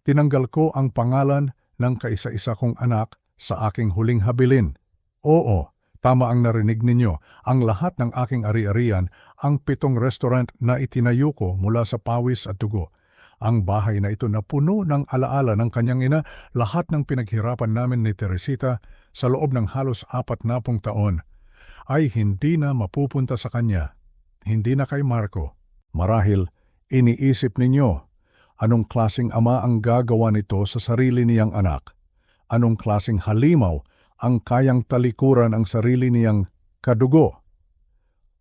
Tinanggal ko ang pangalan ng kaisa-isa kong anak sa aking huling habilin. Oo, tama ang narinig ninyo. Ang lahat ng aking ari-arian, ang 7 restaurant na itinayo ko mula sa pawis at dugo. Ang bahay na ito na puno ng alaala ng kanyang ina, lahat ng pinaghirapan namin ni Teresita sa loob ng halos 40 taon, ay hindi na mapupunta sa kanya. Hindi na kay Marco. Marahil, iniisip ninyo, anong klaseng ama ang gagawa nito sa sarili niyang anak? Anong klaseng halimaw ang kayang talikuran ang sarili niyang kadugo?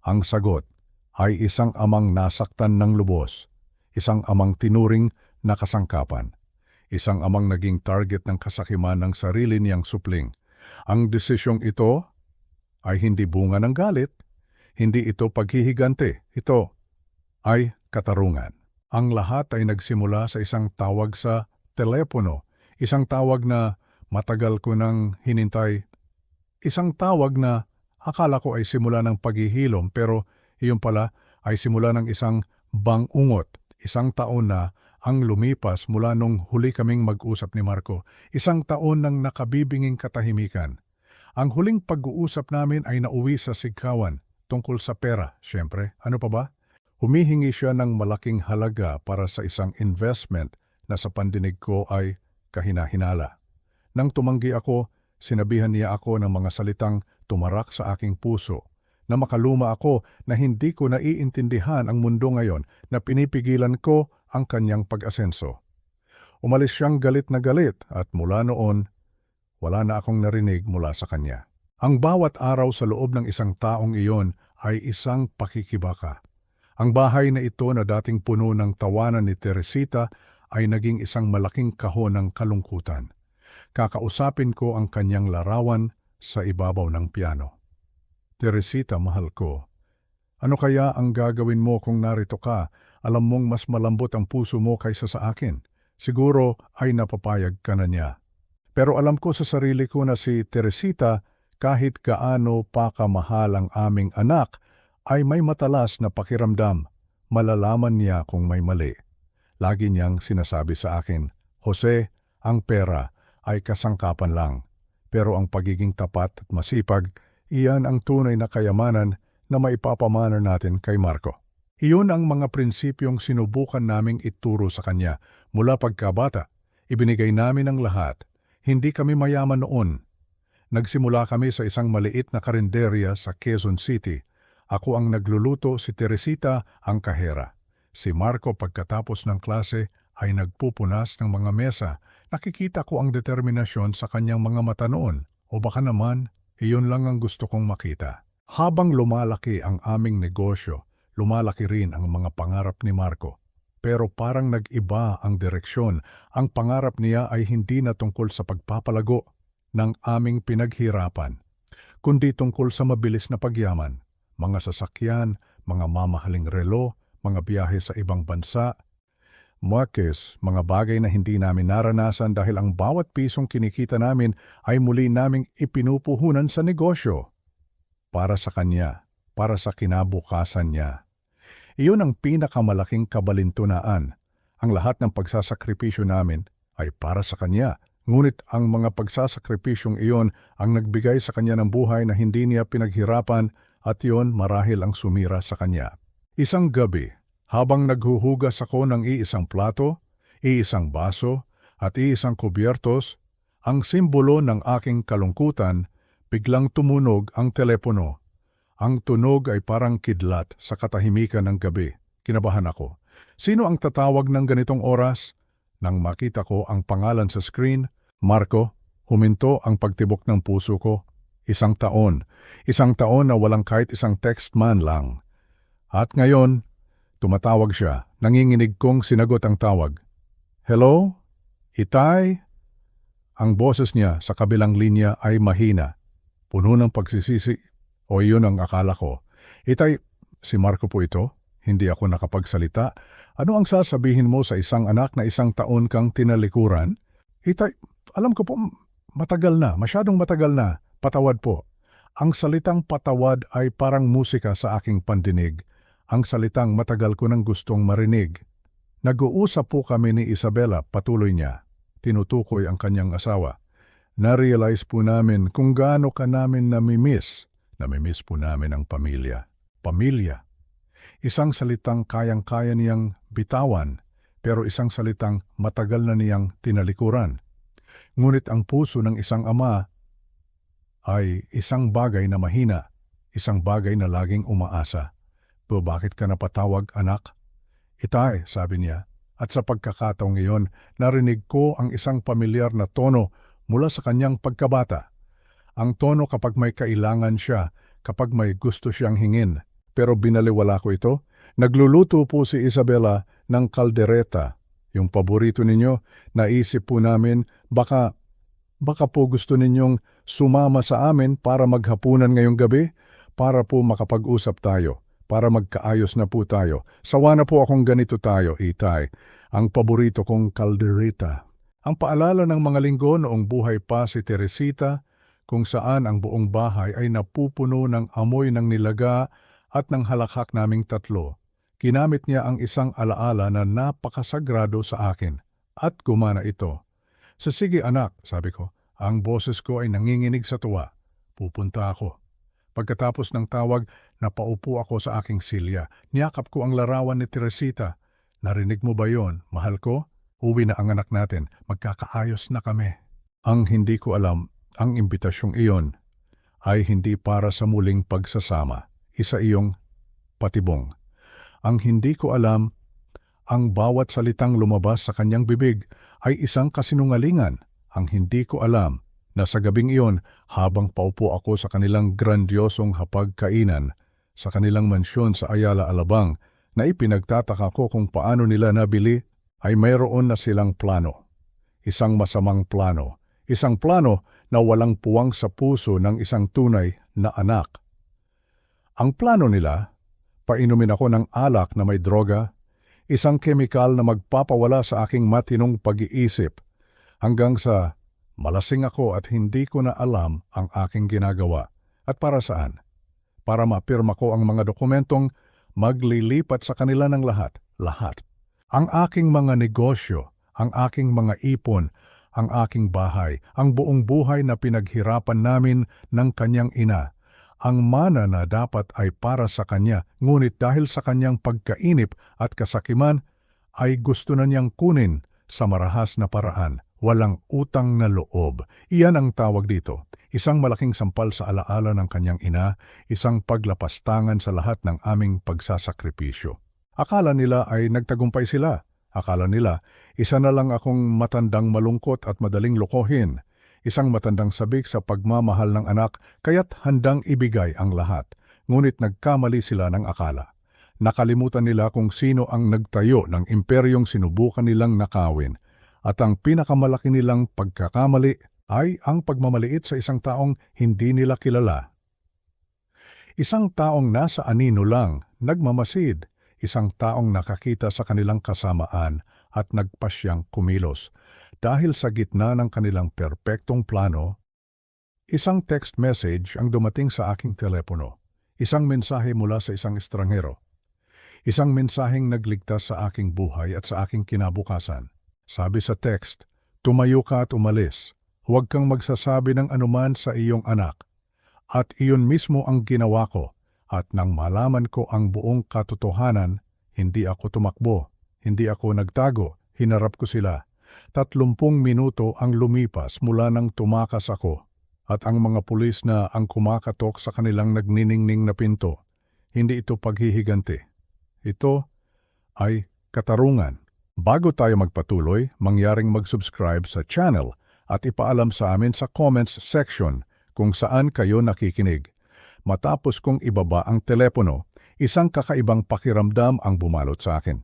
Ang sagot ay isang amang nasaktan ng lubos, isang amang tinuring na kasangkapan, isang amang naging target ng kasakiman ng sarili niyang supling. Ang desisyong ito ay hindi bunga ng galit, hindi ito paghihigante, ito ay katarungan. Ang lahat ay nagsimula sa isang tawag sa telepono, isang tawag na matagal ko nang hinintay, isang tawag na akala ko ay simula ng paghihilom pero iyon pala ay simula ng isang bangungot. Isang taon na ang lumipas mula nung huli kaming mag-usap ni Marco, isang taon ng nakabibinging katahimikan. Ang huling pag-uusap namin ay nauwi sa sigkawan tungkol sa pera, syempre. Ano pa ba? Humihingi siya ng malaking halaga para sa isang investment na sa pandinig ko ay kahina-hinala. Nang tumanggi ako, sinabihan niya ako ng mga salitang tumarak sa aking puso, na makaluma ako na hindi ko naiintindihan ang mundo ngayon, na pinipigilan ko ang kanyang pag-asenso. Umalis siyang galit na galit at mula noon, wala na akong narinig mula sa kanya. Ang bawat araw sa loob ng isang taong iyon ay isang pakikibaka. Ang bahay na ito na dating puno ng tawanan ni Teresita ay naging isang malaking kahon ng kalungkutan. Kakausapin ko ang kanyang larawan sa ibabaw ng piano. Teresita, mahal ko, ano kaya ang gagawin mo kung narito ka? Alam mong mas malambot ang puso mo kaysa sa akin. Siguro ay napapayag ka na niya. Pero alam ko sa sarili ko na si Teresita, kahit gaano pa kamahal ang aming anak, ay may matalas na pakiramdam. Malalaman niya kung may mali. Lagi niyang sinasabi sa akin, Jose, ang pera ay kasangkapan lang. Pero ang pagiging tapat at masipag, iyan ang tunay na kayamanan na maipapamana natin kay Marco. Iyon ang mga prinsipyong sinubukan naming ituro sa kanya mula pagkabata. Ibinigay namin ang lahat. Hindi kami mayaman noon. Nagsimula kami sa isang maliit na karinderya sa Quezon City. Ako ang nagluluto, si Teresita ang kahera. Si Marco pagkatapos ng klase ay nagpupunas ng mga mesa. Nakikita ko ang determinasyon sa kanyang mga mata noon. O baka naman, iyon lang ang gusto kong makita. Habang lumalaki ang aming negosyo, lumalaki rin ang mga pangarap ni Marco. Pero parang nag-iba ang direksyon. Ang pangarap niya ay hindi na tungkol sa pagpapalago ng aming pinaghirapan, kundi tungkol sa mabilis na pagyaman, mga sasakyan, mga mamahaling relo, mga biyahe sa ibang bansa. Marcos, mga bagay na hindi namin naranasan dahil ang bawat pisong kinikita namin ay muli naming ipinupuhunan sa negosyo. Para sa kanya, para sa kinabukasan niya. Iyon ang pinakamalaking kabalintunaan. Ang lahat ng pagsasakripisyo namin ay para sa kanya. Ngunit ang mga pagsasakripisyong iyon ang nagbigay sa kanya ng buhay na hindi niya pinaghirapan at iyon marahil ang sumira sa kanya. Isang gabi, habang naghuhugas ako ng iisang plato, iisang baso, at iisang kubyertos, ang simbolo ng aking kalungkutan, biglang tumunog ang telepono. Ang tunog ay parang kidlat sa katahimikan ng gabi. Kinabahan ako. Sino ang tatawag ng ganitong oras? Nang makita ko ang pangalan sa screen, Marco, huminto ang pagtibok ng puso ko. Isang taon na walang kahit isang text man lang. At ngayon, tumatawag siya, nanginginig kong sinagot ang tawag. Hello? Itay? Ang boses niya sa kabilang linya ay mahina, puno ng pagsisisi, o iyon ang akala ko. Itay, si Marco po ito, hindi ako nakapagsalita. Ano ang sasabihin mo sa isang anak na isang taon kang tinalikuran? Itay, alam ko po, matagal na, masyadong matagal na, patawad po. Ang salitang patawad ay parang musika sa aking pandinig. Ang salitang matagal ko nang gustong marinig. Nag-uusap po kami ni Isabela, patuloy niya. Tinutukoy ang kanyang asawa. Na-realize po namin kung gaano ka namin namimiss. Namimiss po namin ang pamilya. Pamilya. Isang salitang kayang-kaya niyang bitawan, pero isang salitang matagal na niyang tinalikuran. Ngunit ang puso ng isang ama ay isang bagay na mahina, isang bagay na laging umaasa. "Po, bakit ka napatawag, anak?" "Itay," sabi niya, at sa pagkakataong iyon, narinig ko ang isang pamilyar na tono mula sa kanyang pagkabata. Ang tono kapag may kailangan siya, kapag may gusto siyang hingin. Pero binaliwala ko ito. Nagluluto po si Isabela ng kaldereta, yung paborito ninyo. Naisip po namin, baka po gusto ninyong sumama sa amin para maghapunan ngayong gabi, para po makapag-usap tayo, para magkaayos na po tayo. Sawa na po akong ganito tayo, itay, ang paborito kong kaldereta. Ang paalala ng mga linggo noong buhay pa si Teresita, kung saan ang buong bahay ay napupuno ng amoy ng nilaga at ng halakhak naming tatlo. Ginamit niya ang isang alaala na napakasagrado sa akin, at gumana ito. "Sige anak," sabi ko, "ang boses ko ay nanginginig sa tuwa. Pupunta ako." Pagkatapos ng tawag, napaupo ako sa aking silya. Niyakap ko ang larawan ni Teresita. "Narinig mo ba yon, mahal ko? Uwi na ang anak natin. Magkakaayos na kami." Ang hindi ko alam, ang imbitasyong iyon ay hindi para sa muling pagsasama. Isa iyong patibong. Ang hindi ko alam, ang bawat salitang lumabas sa kanyang bibig ay isang kasinungalingan. Ang hindi ko alam na sa gabing iyon, habang paupo ako sa kanilang grandiosong hapagkainan sa kanilang mansyon sa Ayala, Alabang, na ipinagtataka ko kung paano nila nabili, ay mayroon na silang plano. Isang masamang plano. Isang plano na walang puwang sa puso ng isang tunay na anak. Ang plano nila, painumin ako ng alak na may droga, isang kemikal na magpapawala sa aking matinong pag-iisip, hanggang sa malasing ako at hindi ko na alam ang aking ginagawa. At para saan? Para mapirma ko ang mga dokumentong maglilipat sa kanila ng lahat. Ang aking mga negosyo, ang aking mga ipon, ang aking bahay, ang buong buhay na pinaghirapan namin ng kanyang ina. Ang mana na dapat ay para sa kanya, ngunit dahil sa kanyang pagkainip at kasakiman, ay gusto na niyang kunin sa marahas na paraan. Walang utang na loob. Iyan ang tawag dito. Isang malaking sampal sa alaala ng kanyang ina, isang paglapastangan sa lahat ng aming pagsasakripisyo. Akala nila ay nagtagumpay sila. Akala nila, isa na lang akong matandang malungkot at madaling lokohin. Isang matandang sabik sa pagmamahal ng anak, kaya't handang ibigay ang lahat. Ngunit nagkamali sila ng akala. Nakalimutan nila kung sino ang nagtayo ng imperyong sinubukan nilang nakawin. At ang pinakamalaki nilang pagkakamali ay ang pagmamaliit sa isang taong hindi nila kilala. Isang taong nasa anino lang, nagmamasid. Isang taong nakakita sa kanilang kasamaan at nagpasyang kumilos. Dahil sa gitna ng kanilang perpektong plano, isang text message ang dumating sa aking telepono. Isang mensahe mula sa isang estranghero. Isang mensaheng nagligtas sa aking buhay at sa aking kinabukasan. Sabi sa text, "Tumayo ka at umalis. Huwag kang magsasabi ng anuman sa iyong anak." At iyon mismo ang ginawa ko. At nang malaman ko ang buong katotohanan, hindi ako tumakbo, hindi ako nagtago, hinarap ko sila. 30 minuto ang lumipas mula nang tumakas ako, at ang mga pulis na ang kumakatok sa kanilang nagniningning na pinto. Hindi ito paghihiganti. Ito ay katarungan. Bago tayo magpatuloy, mangyaring mag-subscribe sa channel at ipaalam sa amin sa comments section kung saan kayo nakikinig. Matapos kong ibaba ang telepono, isang kakaibang pakiramdam ang bumalot sa akin.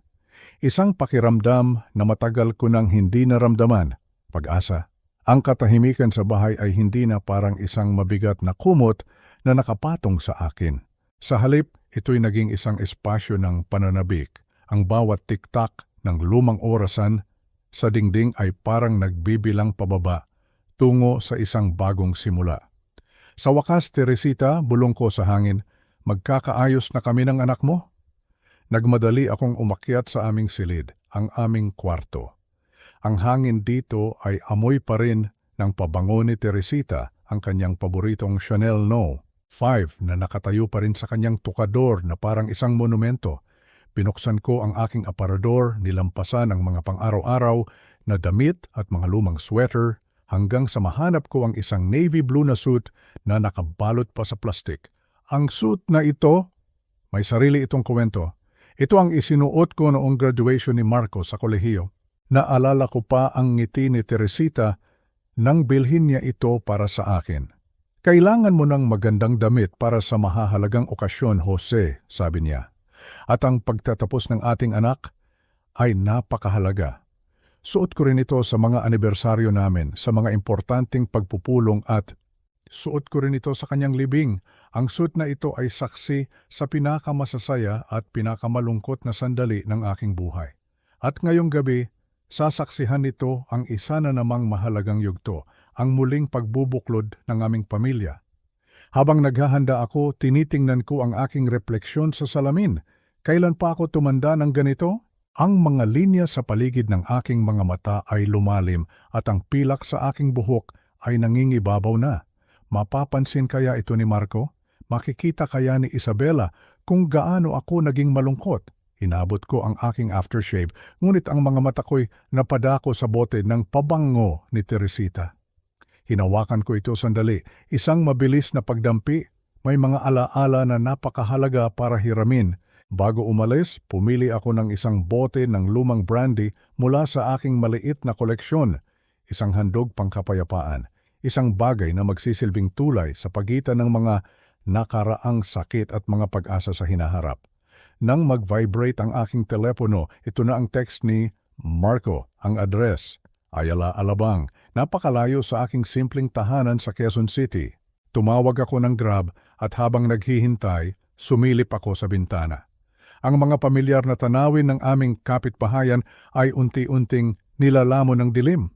Isang pakiramdam na matagal ko nang hindi naramdaman, pag-asa. Ang katahimikan sa bahay ay hindi na parang isang mabigat na kumot na nakapatong sa akin. Sa halip, ito'y naging isang espasyo ng pananabik. Ang bawat tiktak ng lumang orasan sa dingding ay parang nagbibilang pababa tungo sa isang bagong simula. Sa wakas, Teresita, bulong ko sa hangin, magkakaayos na kami ng anak mo? Nagmadali akong umakyat sa aming silid, ang aming kwarto. Ang hangin dito ay amoy pa rin ng pabango ni Teresita, ang kanyang paboritong Chanel No. 5 na nakatayo pa rin sa kanyang tukador na parang isang monumento. Binuksan ko ang aking aparador, nilampasan ang mga pang-araw-araw na damit at mga lumang sweater hanggang sa mahanap ko ang isang navy blue na suit na nakabalot pa sa plastik. Ang suit na ito, may sarili itong kwento. Ito ang isinuot ko noong graduation ni Marco sa kolehiyo. Naalala ko pa ang ngiti ni Teresita nang bilhin niya ito para sa akin. Kailangan mo ng magandang damit para sa mahahalagang okasyon, Jose, sabi niya. At ang pagtatapos ng ating anak ay napakahalaga. Suot ko rin ito sa mga anibersaryo namin, sa mga importanteng pagpupulong at suot ko rin ito sa kanyang libing. Ang suit na ito ay saksi sa pinakamasasaya at pinakamalungkot na sandali ng aking buhay. At ngayong gabi, sasaksihan nito ang isa na namang mahalagang yugto, ang muling pagbubuklod ng aming pamilya. Habang naghahanda ako, tinitingnan ko ang aking refleksyon sa salamin. Kailan pa ako tumanda ng ganito? Ang mga linya sa paligid ng aking mga mata ay lumalim at ang pilak sa aking buhok ay nangingibabaw na. Mapapansin kaya ito ni Marco? Makikita kaya ni Isabela kung gaano ako naging malungkot? Hinabot ko ang aking aftershave, ngunit ang mga mata ko'y napadako sa bote ng pabango ni Teresita. Hinawakan ko ito sandali, isang mabilis na pagdampi. May mga alaala na napakahalaga para hiramin. Bago umalis, pumili ako ng isang bote ng lumang brandy mula sa aking maliit na koleksyon. Isang handog pangkapayapaan, isang bagay na magsisilbing tulay sa pagitan ng mga nakaraang sakit at mga pag-asa sa hinaharap. Nang mag-vibrate ang aking telepono, ito na ang text ni Marco, ang address. Ayala, Alabang, napakalayo sa aking simpleng tahanan sa Quezon City. Tumawag ako ng Grab at habang naghihintay, sumilip ako sa bintana. Ang mga pamilyar na tanawin ng aming kapitbahayan ay unti-unting nilalamon ng dilim.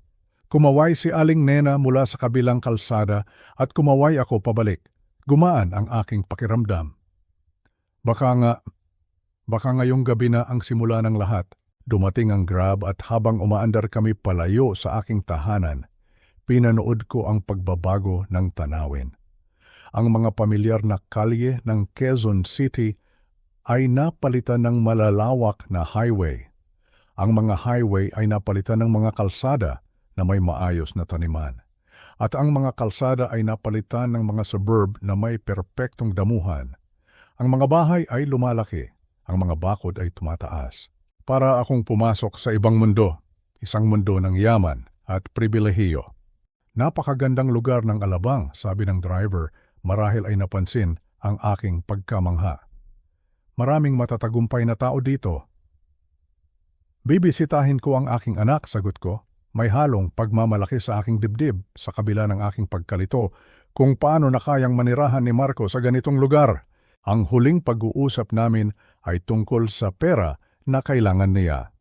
Kumaway si Aling Nena mula sa kabilang kalsada at kumaway ako pabalik. Gumaan ang aking pakiramdam. Baka ngayong gabi na ang simula ng lahat. Dumating ang Grab at habang umaandar kami palayo sa aking tahanan, pinanood ko ang pagbabago ng tanawin. Ang mga pamilyar na kalye ng Quezon City ay napalitan ng malalawak na highway. Ang mga highway ay napalitan ng mga kalsada na may maayos na taniman. At ang mga kalsada ay napalitan ng mga suburb na may perpektong damuhan. Ang mga bahay ay lumalaki, ang mga bakod ay tumataas. Para akong pumasok sa ibang mundo, isang mundo ng yaman at pribilehiyo. Napakagandang lugar ng Alabang, sabi ng driver, marahil ay napansin ang aking pagkamangha. Maraming matatagumpay na tao dito. Bibisitahin ko ang aking anak, sagot ko. May halong pagmamalaki sa aking dibdib sa kabila ng aking pagkalito kung paano na kayang manirahan ni Marco sa ganitong lugar. Ang huling pag-uusap namin ay tungkol sa pera na kailangan niya.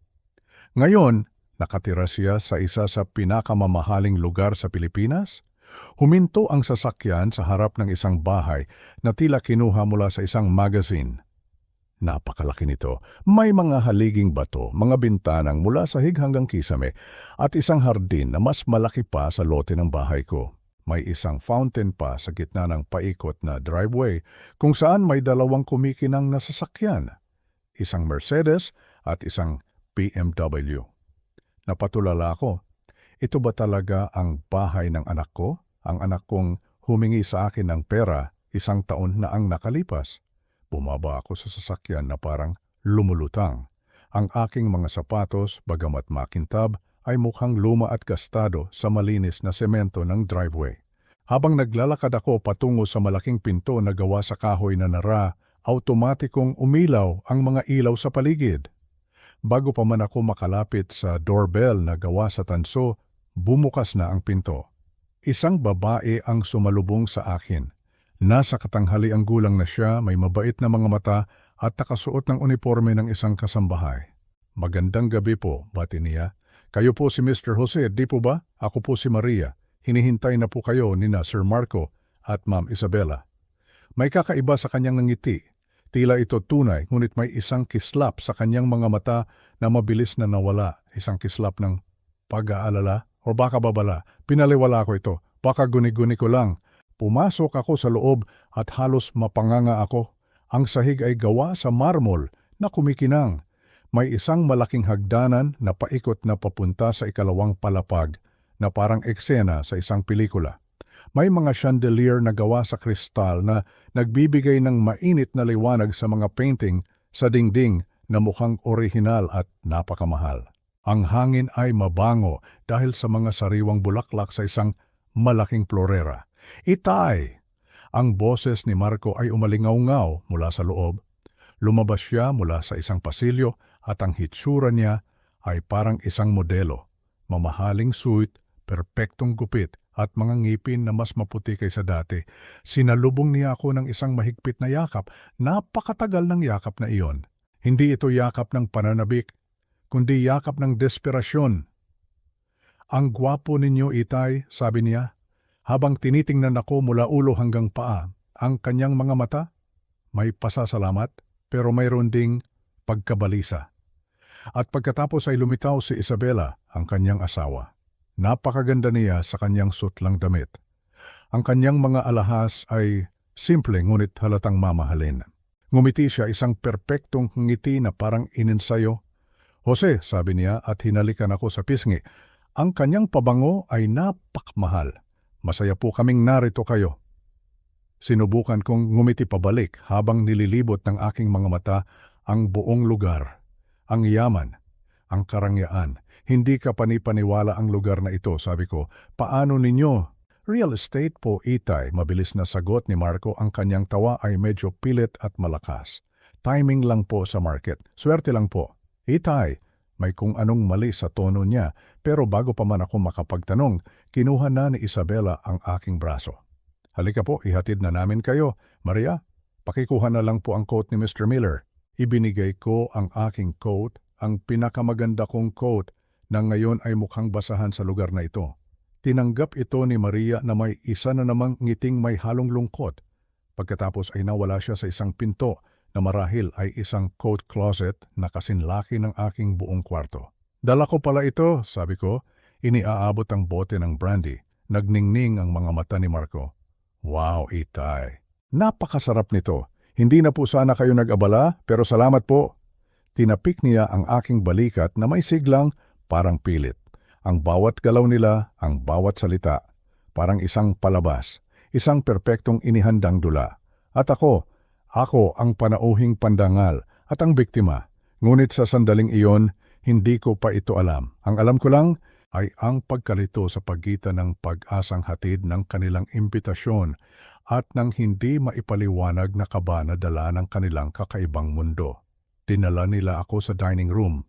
Ngayon, nakatira siya sa isa sa pinakamamahaling lugar sa Pilipinas. Huminto ang sasakyan sa harap ng isang bahay na tila kinuha mula sa isang magazine. Napakalaki nito. May mga haliging bato, mga bintanang mula sahig hanggang kisame, at isang hardin na mas malaki pa sa lote ng bahay ko. May isang fountain pa sa gitna ng paikot na driveway kung saan may dalawang kumikinang na sasakyan. Isang Mercedes at isang BMW. Napatulala ako. Ito ba talaga ang bahay ng anak ko? Ang anak kong humingi sa akin ng pera 1 taon na ang nakalipas. Bumaba ako sa sasakyan na parang lumulutang. Ang aking mga sapatos, bagamat makintab, ay mukhang luma at gastado sa malinis na semento ng driveway. Habang naglalakad ako patungo sa malaking pinto na gawa sa kahoy na nara, automatikong umilaw ang mga ilaw sa paligid. Bago pa man ako makalapit sa doorbell na gawa sa tanso, bumukas na ang pinto. Isang babae ang sumalubong sa akin. Nasa katanghali ang gulang na siya, may mabait na mga mata at nakasuot ng uniforme ng isang kasambahay. Magandang gabi po, bati niya. Kayo po si Mr. Jose, di po ba? Ako po si Maria. Hinihintay na po kayo ni na Sir Marco at Ma'am Isabela. May kakaiba sa kanyang ngiti. Tila ito tunay, ngunit may isang kislap sa kanyang mga mata na mabilis na nawala. Isang kislap ng pag-aalala o baka babala. Pinaliwala ko ito. Baka guni-guni ko lang. Pumasok ako sa loob at halos mapanganga ako. Ang sahig ay gawa sa marmol na kumikinang. May isang malaking hagdanan na paikot na papunta sa ikalawang palapag na parang eksena sa isang pelikula. May mga chandelier na gawa sa kristal na nagbibigay ng mainit na liwanag sa mga painting sa dingding na mukhang orihinal at napakamahal. Ang hangin ay mabango dahil sa mga sariwang bulaklak sa isang malaking florera. Itay! Ang boses ni Marco ay umalingaw-ngaw mula sa loob. Lumabas siya mula sa isang pasilyo at ang hitsura niya ay parang isang modelo. Mamahaling suit, perpektong gupit at mga ngipin na mas maputi kaysa dati. Sinalubong niya ako ng isang mahigpit na yakap. Napakatagal ng yakap na iyon. Hindi ito yakap ng pananabik, kundi yakap ng desperasyon. Ang gwapo ninyo, Itay, sabi niya, habang tinitingnan ako mula ulo hanggang paa. Ang kanyang mga mata, may pasasalamat, pero mayroon ding pagkabalisa. At pagkatapos ay lumitaw si Isabela, ang kanyang asawa. Napakaganda niya sa kanyang sutlang damit. Ang kanyang mga alahas ay simple ngunit halatang mamahalin. Ngumiti siya, isang perpektong ngiti na parang ininsayo. Jose, sabi niya at hinalikan ako sa pisngi. Ang kanyang pabango ay napakmahal. Masaya po kaming narito kayo. Sinubukan kong ngumiti pabalik habang nililibot ng aking mga mata ang buong lugar. Ang yaman, ang karangyaan. Hindi ka panipaniwala ang lugar na ito, sabi ko. Paano ninyo? Real estate po, Itay. Mabilis na sagot ni Marco. Ang kanyang tawa ay medyo pilit at malakas. Timing lang po sa market. Swerte lang po. Itay, may kung anong mali sa tono niya. Pero bago pa man ako makapagtanong, kinuha na ni Isabela ang aking braso. Halika po, ihatid na namin kayo. Maria, pakikuha na lang po ang coat ni Mr. Miller. Ibinigay ko ang aking coat, ang pinakamaganda kong coat, na ngayon ay mukhang basahan sa lugar na ito. Tinanggap ito ni Maria na may isa na namang ngiting may halong lungkot. Pagkatapos ay nawala siya sa isang pinto na marahil ay isang coat closet na kasinlaki ng aking buong kwarto. Dala ko pala ito, sabi ko. Iniaabot ang bote ng brandy. Nagningning ang mga mata ni Marco. Wow, Itay. Napakasarap nito. Hindi na po sana kayo nag-abala, pero salamat po. Tinapik niya ang aking balikat na may siglang parang pilit. Ang bawat galaw nila, ang bawat salita, parang isang palabas, isang perpektong inihandang dula. At ako ang panauhing pandangal at ang biktima. Ngunit sa sandaling iyon, hindi ko pa ito alam. Ang alam ko lang ay ang pagkalito sa pagitan ng pag-asang hatid ng kanilang imbitasyon at ng hindi maipaliwanag na kaba na dala ng kanilang kakaibang mundo. Dinala nila ako sa dining room.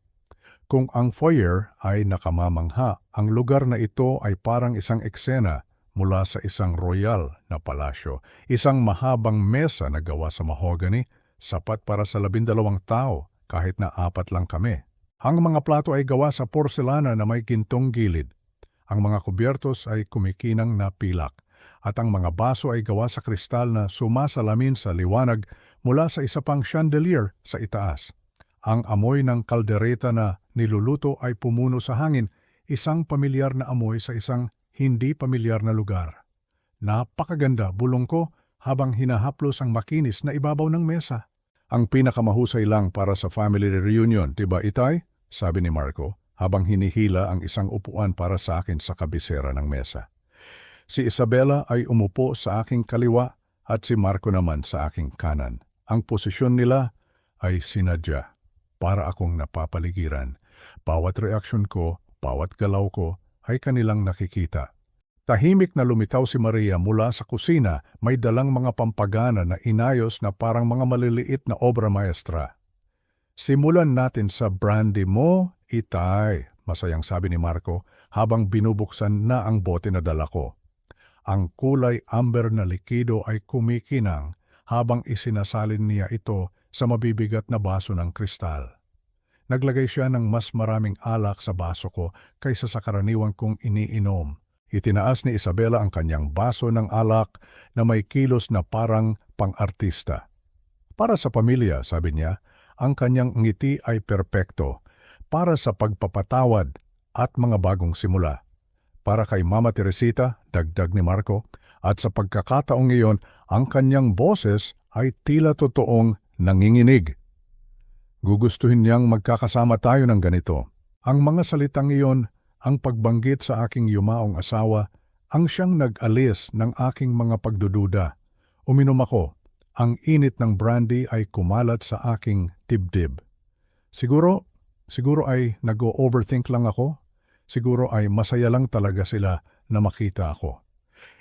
Kung ang foyer ay nakamamangha, ang lugar na ito ay parang isang eksena mula sa isang royal na palasyo. Isang mahabang mesa na gawa sa mahogany, sapat para sa 12 tao kahit na 4 lang kami. Ang mga plato ay gawa sa porselana na may gintong gilid. Ang mga kubyertos ay kumikinang na pilak. At ang mga baso ay gawa sa kristal na sumasalamin sa liwanag mula sa isa pang chandelier sa itaas. Ang amoy ng kaldereta na niluluto ay pumuno sa hangin, isang pamilyar na amoy sa isang hindi pamilyar na lugar. Napakaganda, bulong ko habang hinahaplos ang makinis na ibabaw ng mesa. Ang pinakamahusay lang para sa family reunion, diba Itay? Sabi ni Marco habang hinihila ang isang upuan para sa akin sa kabisera ng mesa. Si Isabela ay umupo sa aking kaliwa at si Marco naman sa aking kanan. Ang posisyon nila ay sinadya para akong napapaligiran. Bawat reaksyon ko, bawat galaw ko ay kanilang nakikita. Tahimik na lumitaw si Maria mula sa kusina, may dalang mga pampagana na inayos na parang mga maliliit na obra maestra. Simulan natin sa brandy mo, Itay, masayang sabi ni Marco habang binubuksan na ang bote na dala ko. Ang kulay amber na likido ay kumikinang habang isinasalin niya ito sa mabibigat na baso ng kristal. Naglagay siya ng mas maraming alak sa baso ko kaysa sa karaniwang kong iniinom. Itinaas ni Isabela ang kanyang baso ng alak na may kilos na parang pang-artista. Para sa pamilya, sabi niya, ang kanyang ngiti ay perpekto para sa pagpapatawad at mga bagong simula. Para kay Mama Teresita, dagdag ni Marco, at sa pagkakataong iyon, ang kanyang boses ay tila totoong nanginginig. Gugustuhin niyang magkakasama tayo ng ganito. Ang mga salitang iyon, ang pagbanggit sa aking yumaong asawa, ang siyang nag-alis ng aking mga pagdududa. Uminom ako. Ang init ng brandy ay kumalat sa aking dibdib. Siguro ay nag-overthink lang ako. Siguro ay masaya lang talaga sila na makita ako.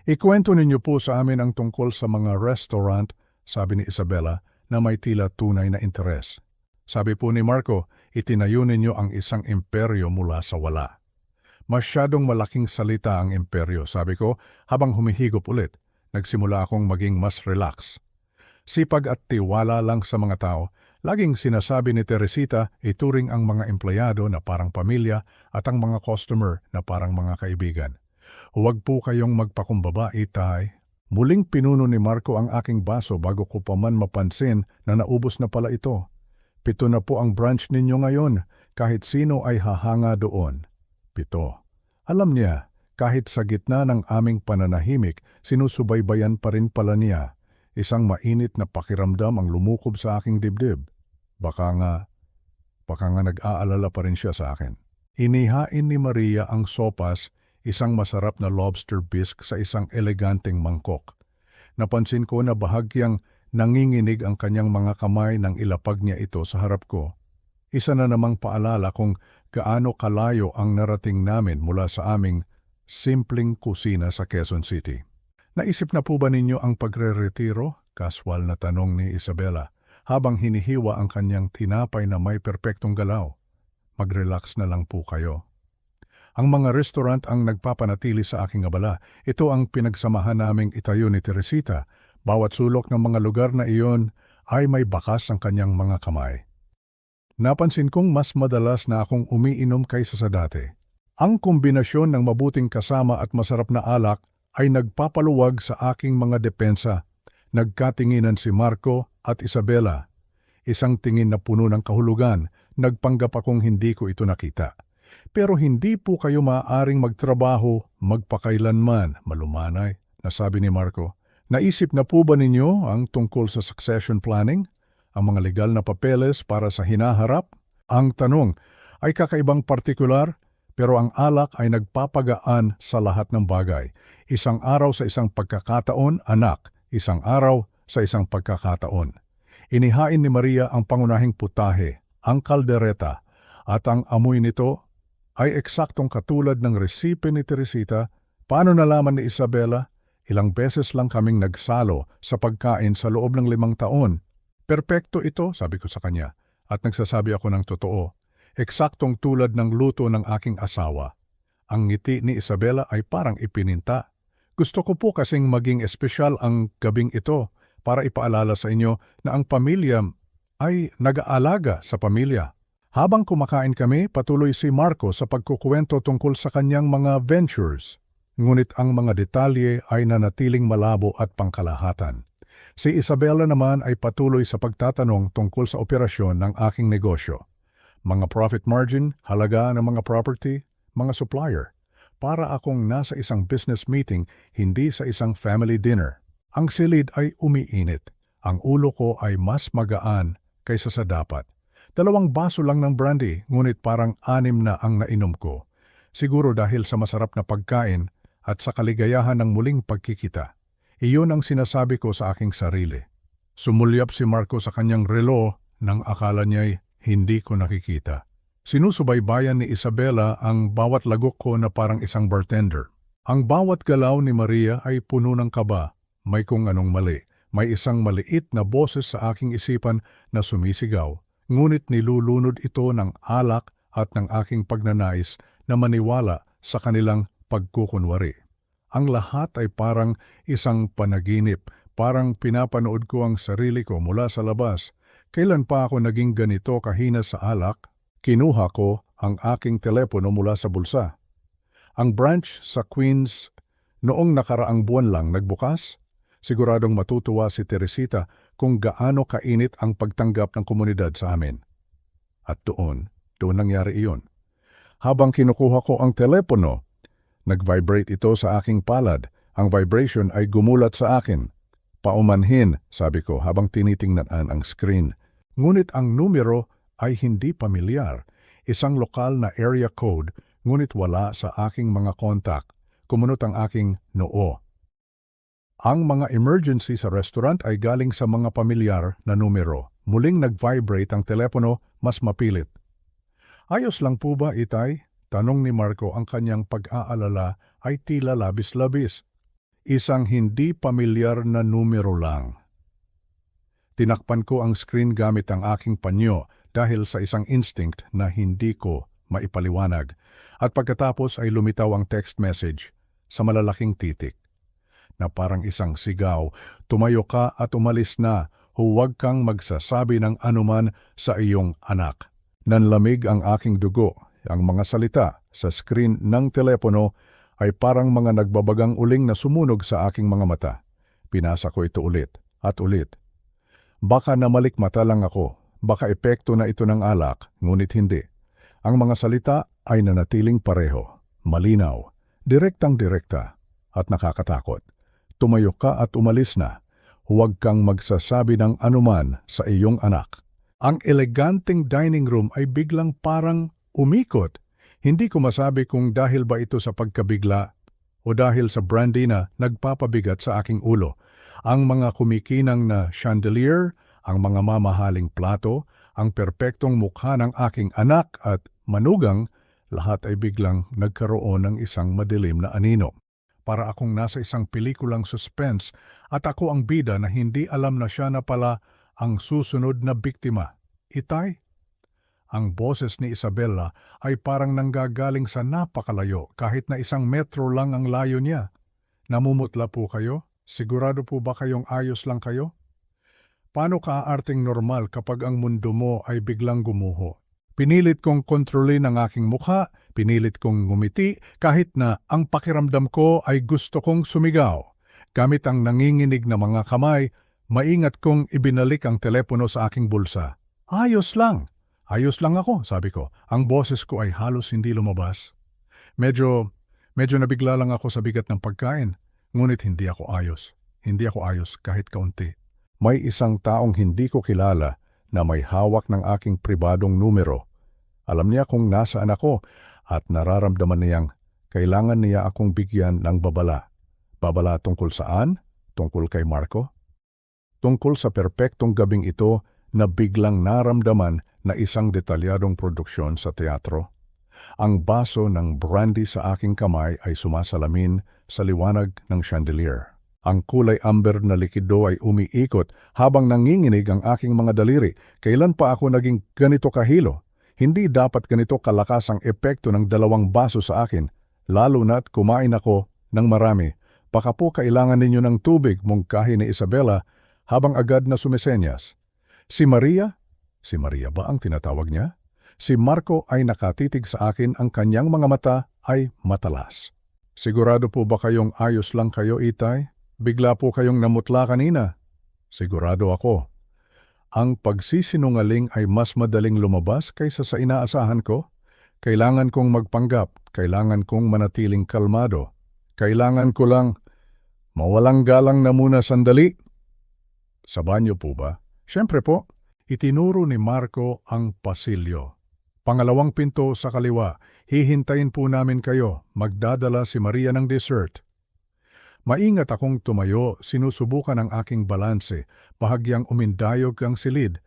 Ikwento ninyo po sa amin ang tungkol sa mga restaurant, sabi ni Isabela, na may tila tunay na interes. Sabi po ni Marco, itinayo ninyo ang isang imperyo mula sa wala. Masyadong malaking salita ang imperyo, sabi ko, habang humihigop ulit. Nagsimula akong maging mas relax. Sipag at tiwala lang sa mga tao, laging sinasabi ni Teresita, ituring ang mga empleyado na parang pamilya at ang mga customer na parang mga kaibigan. Huwag po kayong magpakumbaba, itay. Muling pinuno ni Marco ang aking baso bago ko pa man mapansin na naubos na pala ito. 7 na po ang branch ninyo ngayon, kahit sino ay hahanga doon. 7. Alam niya, kahit sa gitna ng aming pananahimik, sinusubaybayan pa rin pala niya. Isang mainit na pakiramdam ang lumukob sa aking dibdib. Baka nga nag-aalala pa rin siya sa akin. Inihain ni Maria ang sopas, isang masarap na lobster bisque sa isang eleganteng mangkok. Napansin ko na bahagyang nanginginig ang kanyang mga kamay nang ilapag niya ito sa harap ko. Isa na namang paalala kung gaano kalayo ang narating namin mula sa aming simpleng kusina sa Quezon City. Naisip na po ba ninyo ang pagre-retiro? Kaswal na tanong ni Isabela habang hinihiwa ang kanyang tinapay na may perpektong galaw. Mag-relax na lang po kayo. Ang mga restaurant ang nagpapanatili sa aking abala. Ito ang pinagsamahan naming itayo ni Teresita. Bawat sulok ng mga lugar na iyon ay may bakas ang kanyang mga kamay. Napansin kong mas madalas na akong umiinom kaysa sa dati. Ang kombinasyon ng mabuting kasama at masarap na alak ay nagpapaluwag sa aking mga depensa. Nagkatinginan si Marco at Isabela. Isang tingin na puno ng kahulugan, nagpanggap akong hindi ko ito nakita. Pero hindi po kayo maaaring magtrabaho magpakailanman, malumanay, nasabi ni Marco. Naisip na po ba ninyo ang tungkol sa succession planning? Ang mga legal na papeles para sa hinaharap? Ang tanong ay kakaibang partikular, pero ang alak ay nagpapagaan sa lahat ng bagay. Isang araw sa isang pagkakataon, anak. Isang araw sa isang pagkakataon. Inihain ni Maria ang pangunahing putahe, ang kaldereta, at ang amoy nito ay eksaktong katulad ng resipe ni Teresita. Paano nalaman ni Isabela? Ilang beses lang kaming nagsalo sa pagkain sa loob ng 5 taon. Perpekto ito, sabi ko sa kanya, at nagsasabi ako ng totoo. Eksaktong tulad ng luto ng aking asawa. Ang ngiti ni Isabela ay parang ipininta. Gusto ko po kasing maging espesyal ang gabing ito para ipaalala sa inyo na ang pamilya ay nag-aalaga sa pamilya. Habang kumakain kami, patuloy si Marco sa pagkukwento tungkol sa kanyang mga ventures. Ngunit ang mga detalye ay nanatiling malabo at pangkalahatan. Si Isabela naman ay patuloy sa pagtatanong tungkol sa operasyon ng aking negosyo. Mga profit margin, halaga ng mga property, mga supplier. Para akong nasa isang business meeting, hindi sa isang family dinner. Ang silid ay umiinit. Ang ulo ko ay mas magaan kaysa sa dapat. 2 baso lang ng brandy, ngunit parang 6 na ang nainom ko. Siguro dahil sa masarap na pagkain at sa kaligayahan ng muling pagkikita. Iyon ang sinasabi ko sa aking sarili. Sumulyap si Marco sa kanyang relo nang akala niya'y hindi ko nakikita. Sinusubaybayan ni Isabela ang bawat lagok ko na parang isang bartender. Ang bawat galaw ni Maria ay puno ng kaba. May kung anong mali. May isang maliit na boses sa aking isipan na sumisigaw. Ngunit nilulunod ito ng alak at ng aking pagnanais na maniwala sa kanilang pagkukunwari. Ang lahat ay parang isang panaginip. Parang pinapanood ko ang sarili ko mula sa labas. Kailan pa ako naging ganito kahina sa alak? Kinuha ko ang aking telepono mula sa bulsa. Ang branch sa Queens noong nakaraang buwan lang nagbukas. Siguradong matutuwa si Teresita kung gaano kainit ang pagtanggap ng komunidad sa amin. At doon nangyari iyon. Habang kinukuha ko ang telepono, nag-vibrate ito sa aking palad. Ang vibration ay gumulat sa akin. Paumanhin, sabi ko habang tinitingnan ang screen. Ngunit ang numero ay hindi pamilyar. Isang lokal na area code, ngunit wala sa aking mga kontak. Kumunot ang aking noo. Ang mga emergency sa restaurant ay galing sa mga pamilyar na numero. Muling nag-vibrate ang telepono, mas mapilit. Ayos lang po ba, Itay? Tanong ni Marco. Ang kanyang pag-aalala ay tila labis-labis. Isang hindi pamilyar na numero lang. Tinakpan ko ang screen gamit ang aking panyo dahil sa isang instinct na hindi ko maipaliwanag. At pagkatapos ay lumitaw ang text message sa malalaking titik na parang isang sigaw, "Tumayo ka at umalis na. Huwag kang magsasabi ng anuman sa iyong anak." Nanlamig ang aking dugo. Ang mga salita sa screen ng telepono ay parang mga nagbabagang uling na sumunog sa aking mga mata. Pinasa ko ito ulit at ulit. Baka namalikmata lang ako. Baka epekto na ito ng alak, ngunit hindi. Ang mga salita ay nanatiling pareho, malinaw, direktang-direkta at nakakatakot. Tumayo ka at umalis na. Huwag kang magsasabi ng anuman sa iyong anak. Ang eleganteng dining room ay biglang parang umikot. Hindi ko masabi kung dahil ba ito sa pagkabigla o dahil sa brandy na nagpapabigat sa aking ulo. Ang mga kumikinang na chandelier, ang mga mamahaling plato, ang perpektong mukha ng aking anak at manugang, lahat ay biglang nagkaroon ng isang madilim na anino. Para akong nasa isang pelikulang suspense at ako ang bida na hindi alam na siya na pala ang susunod na biktima. Itay? Ang boses ni Isabella ay parang nanggagaling sa napakalayo kahit na 1 metro lang ang layo niya. Namumutla po kayo? Sigurado po ba kayong ayos lang kayo? Paano ka aarting normal kapag ang mundo mo ay biglang gumuho? Pinilit kong kontrolin ang aking mukha, pinilit kong ngumiti kahit na ang pakiramdam ko ay gusto kong sumigaw. Gamit ang nanginginig na mga kamay, maingat kong ibinalik ang telepono sa aking bulsa. Ayos lang ako, sabi ko. Ang boses ko ay halos hindi lumabas. Medyo nabigla lang ako sa bigat ng pagkain, ngunit hindi ako ayos. Hindi ako ayos kahit kaunti. May isang taong hindi ko kilala na may hawak ng aking pribadong numero. Alam niya kung nasaan ako at nararamdaman niyang kailangan niya akong bigyan ng babala. Babala tungkol saan? Tungkol kay Marco? Tungkol sa perpektong gabing ito na biglang naramdaman na isang detalyadong produksyon sa teatro. Ang baso ng brandy sa aking kamay ay sumasalamin sa liwanag ng chandelier. Ang kulay amber na likido ay umiikot habang nanginginig ang aking mga daliri. Kailan pa ako naging ganito kahilo? Hindi dapat ganito kalakas ang epekto ng 2 baso sa akin, lalo na't kumain ako ng marami. Baka po kailangan ninyo ng tubig, mungkahi ni Isabella habang agad na sumisenyas. Si Maria? Si Maria ba ang tinatawag niya? Si Marco ay nakatitig sa akin, ang kanyang mga mata ay matalas. Sigurado po ba kayong ayos lang kayo, Itay? Bigla po kayong namutla kanina. Sigurado ako. Ang pagsisinungaling ay mas madaling lumabas kaysa sa inaasahan ko. Kailangan kong magpanggap, kailangan kong manatiling kalmado. Kailangan ko lang mawalang galang na muna sandali. Sa banyo po ba? Siyempre po. Itinuro ni Marco ang pasilyo. Pangalawang pinto sa kaliwa. Hihintayin po namin kayo. Magdadala si Maria ng dessert. Maingat akong tumayo, sinusubukan ang aking balanse, bahagyang umindayog ang silid,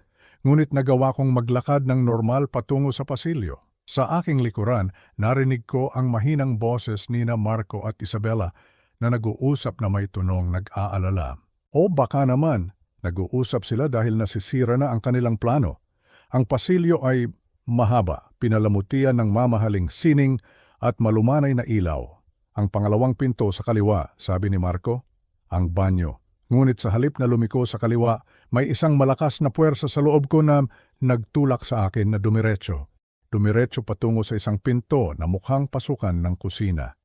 ngunit nagawa kong maglakad ng normal patungo sa pasilyo. Sa aking likuran, narinig ko ang mahinang boses ni Marco at Isabella na nag-uusap na may tunong nag-aalala. O baka naman, nag-uusap sila dahil nasisira na ang kanilang plano. Ang pasilyo ay mahaba, pinalamutian ng mamahaling sining at malumanay na ilaw. Ang pangalawang pinto sa kaliwa, sabi ni Marco, ang banyo. Ngunit sa halip na lumiko sa kaliwa, may isang malakas na puwersa sa loob ko na nagtulak sa akin na dumiretso. Dumiretso patungo sa isang pinto na mukhang pasukan ng kusina.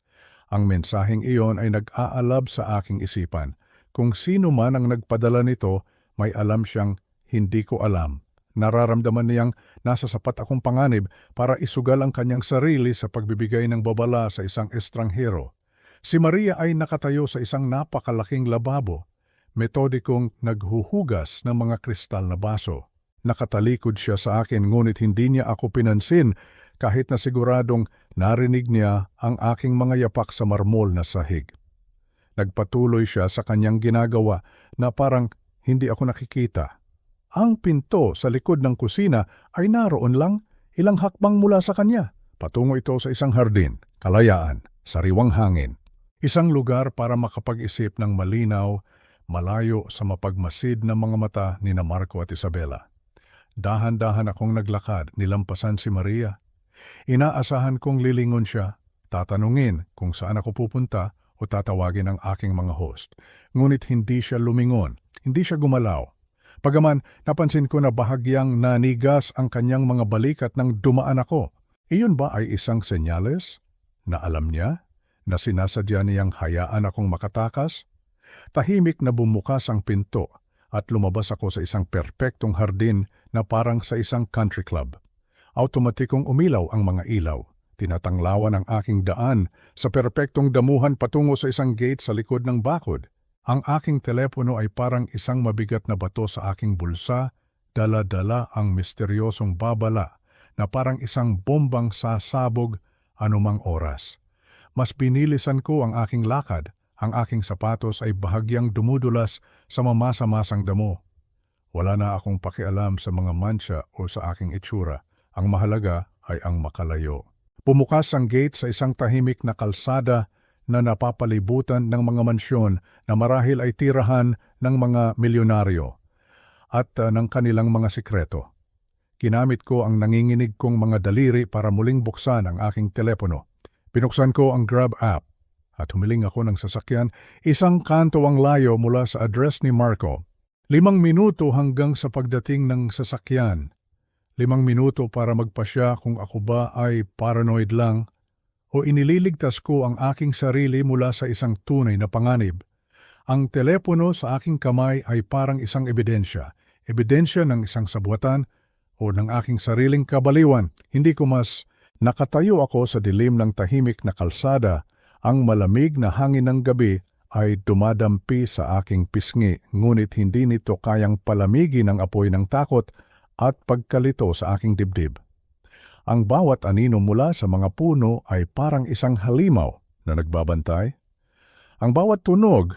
Ang mensaheng iyon ay nag-aalab sa aking isipan. Kung sino man ang nagpadala nito, May alam siyang hindi ko alam. Nararamdaman niyang nasa sapat akong panganib para isugal ang kanyang sarili sa pagbibigay ng babala sa isang estranghero. Si Maria ay nakatayo sa isang napakalaking lababo, metodikong naghuhugas ng mga kristal na baso. Nakatalikod siya sa akin ngunit hindi niya ako pinansin kahit na siguradong narinig niya ang aking mga yapak sa marmol na sahig. Nagpatuloy siya sa kanyang ginagawa na parang hindi ako nakikita. Ang pinto sa likod ng kusina ay naroon lang ilang hakbang mula sa kanya. Patungo ito sa isang hardin, kalayaan, sariwang hangin. Isang lugar para makapag-isip ng malinaw, malayo sa mapagmasid ng mga mata ni Marco at Isabela. Dahan-dahan akong naglakad, nilampasan si Maria. Inaasahan kong lilingon siya, tatanungin kung saan ako pupunta o tatawagin ang aking mga host. Ngunit hindi siya lumingon, hindi siya gumalaw. Pagaman, napansin ko na bahagyang nanigas ang kanyang mga balikat nang dumaan ako. Iyon ba ay isang senyales na alam niya na sinasadya niyang hayaan akong makatakas? Tahimik na bumukas ang pinto at lumabas ako sa isang perpektong hardin na parang sa isang country club. Automatikong umilaw ang mga ilaw. Tinatanglawan ang aking daan sa perpektong damuhan patungo sa isang gate sa likod ng bakod. Ang aking telepono ay parang isang mabigat na bato sa aking bulsa, dala-dala ang misteryosong babala na parang isang bombang sasabog anumang oras. Mas binilisan ko ang aking lakad, ang aking sapatos ay bahagyang dumudulas sa mamasa-masang damo. Wala na akong pakialam sa mga mancha o sa aking itsura. Ang mahalaga ay ang makalayo. Pumukas ang gate sa isang tahimik na kalsada na napapalibutan ng mga mansyon na marahil ay tirahan ng mga milyonaryo at ng kanilang mga sikreto. Kinamit ko ang nanginginig kong mga daliri para muling buksan ang aking telepono. Pinuksan ko ang Grab app at humiling ako ng sasakyan, isang kanto ang layo mula sa address ni Marco. 5 minuto hanggang sa pagdating ng sasakyan. 5 minuto para magpasya kung ako ba ay paranoid lang o inililigtas ko ang aking sarili mula sa isang tunay na panganib. Ang telepono sa aking kamay ay parang isang ebidensya. Ebidensya ng isang sabuatan o ng aking sariling kabaliwan. Hindi ko mas nakatayo ako sa dilim ng tahimik na kalsada. Ang malamig na hangin ng gabi ay dumadampi sa aking pisngi, ngunit hindi nito kayang palamigin ang apoy ng takot at pagkalito sa aking dibdib. Ang bawat anino mula sa mga puno ay parang isang halimaw na nagbabantay. Ang bawat tunog,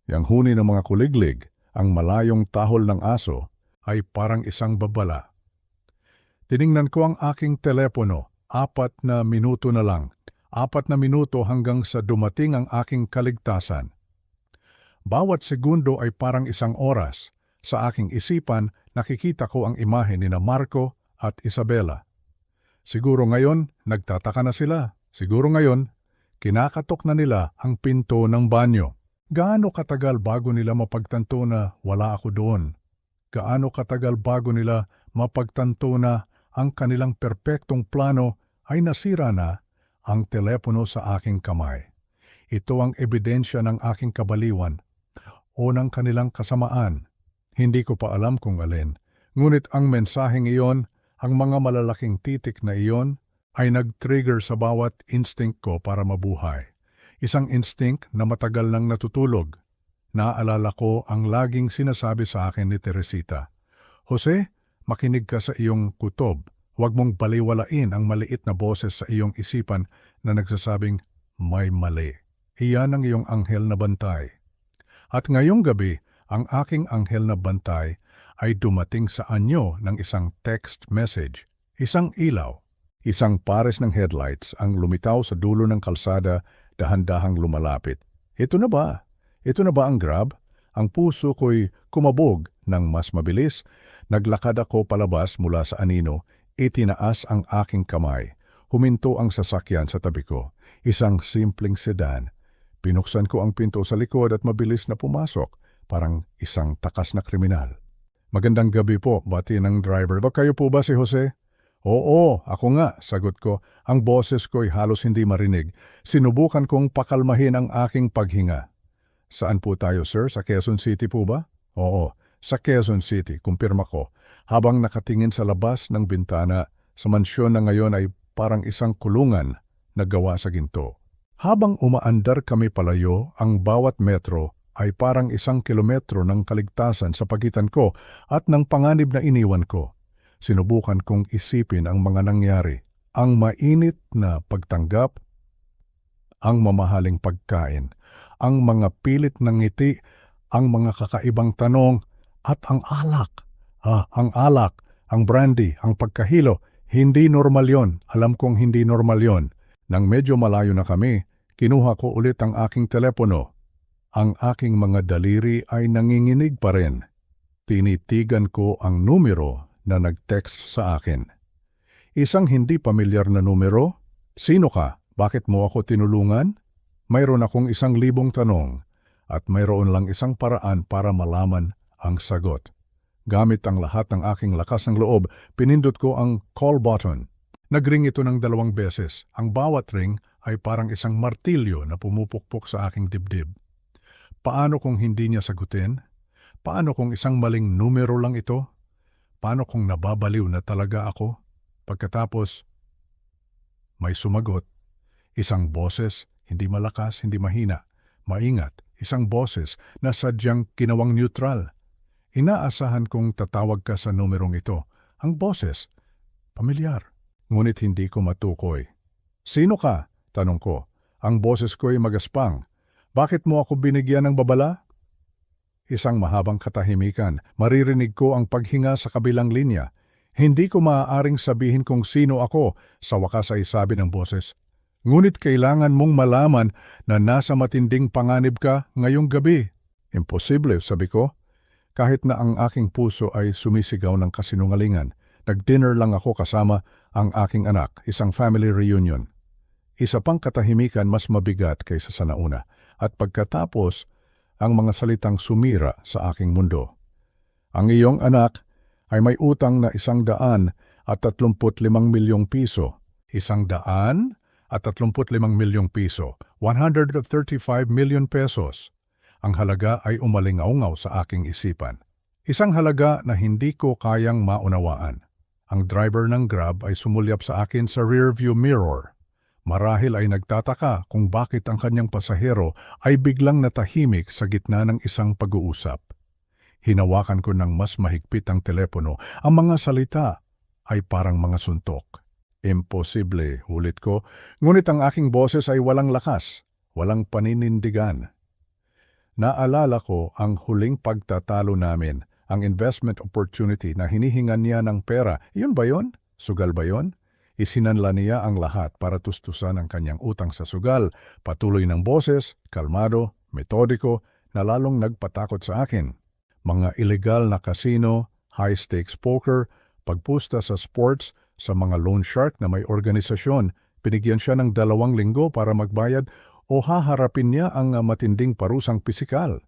yang huni ng mga kuliglig, ang malayong tahol ng aso, ay parang isang babala. Tiningnan ko ang aking telepono, 4 na minuto na lang. 4 na minuto hanggang sa dumating ang aking kaligtasan. Bawat segundo ay parang isang oras. Sa aking isipan, nakikita ko ang imahe ni Marco at Isabela. Siguro ngayon, nagtataka na sila. Siguro ngayon, kinakatok na nila ang pinto ng banyo. Gaano katagal bago nila mapagtanto na wala ako doon? Gaano katagal bago nila mapagtanto na ang kanilang perpektong plano ay nasira na ang telepono sa aking kamay? Ito ang ebidensya ng aking kabaliwan o ng kanilang kasamaan. Hindi ko pa alam kung alin. Ngunit ang mensaheng iyon, ang mga malalaking titik na iyon, ay nag-trigger sa bawat instinct ko para mabuhay. Isang instinct na matagal nang natutulog. Naalala ko ang laging sinasabi sa akin ni Teresita, "Jose, makinig ka sa iyong kutob. Huwag mong baliwalain ang maliit na boses sa iyong isipan na nagsasabing, may mali. Iyan ang iyong anghel na bantay." At ngayong gabi, ang aking anghel na bantay ay dumating sa anyo ng isang text message, isang ilaw, isang pares ng headlights ang lumitaw sa dulo ng kalsada, dahan-dahang lumalapit. Ito na ba? Ito na ba ang Grab? Ang puso ko'y kumabog ng mas mabilis. Naglakad ako palabas mula sa anino, itinaas ang aking kamay. Huminto ang sasakyan sa tabi ko, isang simpleng sedan. Pinuksan ko ang pinto sa likod at mabilis na pumasok, parang isang takas na kriminal. "Magandang gabi po," bati ng driver. "Ba kayo po ba si Jose?" "Oo, ako nga," sagot ko. Ang boses ko'y halos hindi marinig. Sinubukan kong pakalmahin ang aking paghinga. "Saan po tayo, sir? Sa Quezon City po ba?" "Oo." Sa Quezon City, kumpirma ko, habang nakatingin sa labas ng bintana sa mansyon na ngayon ay parang isang kulungan na gawa sa ginto. Habang umaandar kami palayo, ang bawat metro ay parang 1 kilometro ng kaligtasan sa pagitan ko at ng panganib na iniwan ko. Sinubukan kong isipin ang mga nangyari, ang mainit na pagtanggap, ang mamahaling pagkain, ang mga pilit ng ngiti, ang mga kakaibang tanong, at ang alak. Ang alak, ang brandy, ang pagkahilo, hindi normal yon. Alam kong hindi normal yon. Nang medyo malayo na kami, kinuha ko ulit ang aking telepono. Ang aking mga daliri ay nanginginig pa rin. Tinitigan ko ang numero na nag-text sa akin. Isang hindi pamilyar na numero. Sino ka? Bakit mo ako tinulungan? Mayroon akong 1,000 tanong at mayroon lang isang paraan para malaman ang sagot. Gamit ang lahat ng aking lakas ng loob, pinindot ko ang call button. Nagring ito ng 2 beses. Ang bawat ring ay parang isang martilyo na pumupukpok sa aking dibdib. Paano kung hindi niya sagutin? Paano kung isang maling numero lang ito? Paano kung nababaliw na talaga ako? Pagkatapos, may sumagot. Isang boses, hindi malakas, hindi mahina, maingat, isang boses na sadyang kinawang neutral. Inaasahan kong tatawag ka sa numerong ito. Ang boses, pamilyar, ngunit hindi ko matukoy. Sino ka? Tanong ko. Ang boses ko'y magaspang. Bakit mo ako binigyan ng babala? Isang mahabang katahimikan. Maririnig ko ang paghinga sa kabilang linya. Hindi ko maaaring sabihin kung sino ako, sa wakas ay sabi ng boses. Ngunit kailangan mong malaman na nasa matinding panganib ka ngayong gabi. Imposible, sabi ko. Kahit na ang aking puso ay sumisigaw ng kasinungalingan, nag-dinner lang ako kasama ang aking anak, isang family reunion. Isa pang katahimikan mas mabigat kaysa sa nauna, at pagkatapos, ang mga salitang sumira sa aking mundo. Ang iyong anak ay may utang na 135 milyong piso. 135 milyong piso, 135 million pesos. Ang halaga ay umalingaungaw sa aking isipan. Isang halaga na hindi ko kayang maunawaan. Ang driver ng Grab ay sumulyap sa akin sa rearview mirror. Marahil ay nagtataka kung bakit ang kanyang pasahero ay biglang natahimik sa gitna ng isang pag-uusap. Hinawakan ko ng mas mahigpit ang telepono. Ang mga salita ay parang mga suntok. Imposible, ulit ko, ngunit ang aking boses ay walang lakas, walang paninindigan. Naalala ko ang huling pagtatalo namin, ang investment opportunity na hinihingan niya ng pera. Iyon ba yon? Sugal ba yon? Isinanla niya ang lahat para tustusan ang kanyang utang sa sugal. Patuloy ng boses, kalmado, metodiko, na lalong nagpatakot sa akin. Mga illegal na casino, high-stakes poker, pagpusta sa sports, sa mga loan shark na may organisasyon, binigyan siya ng 2 linggo para magbayad o haharapin niya ang matinding parusang pisikal.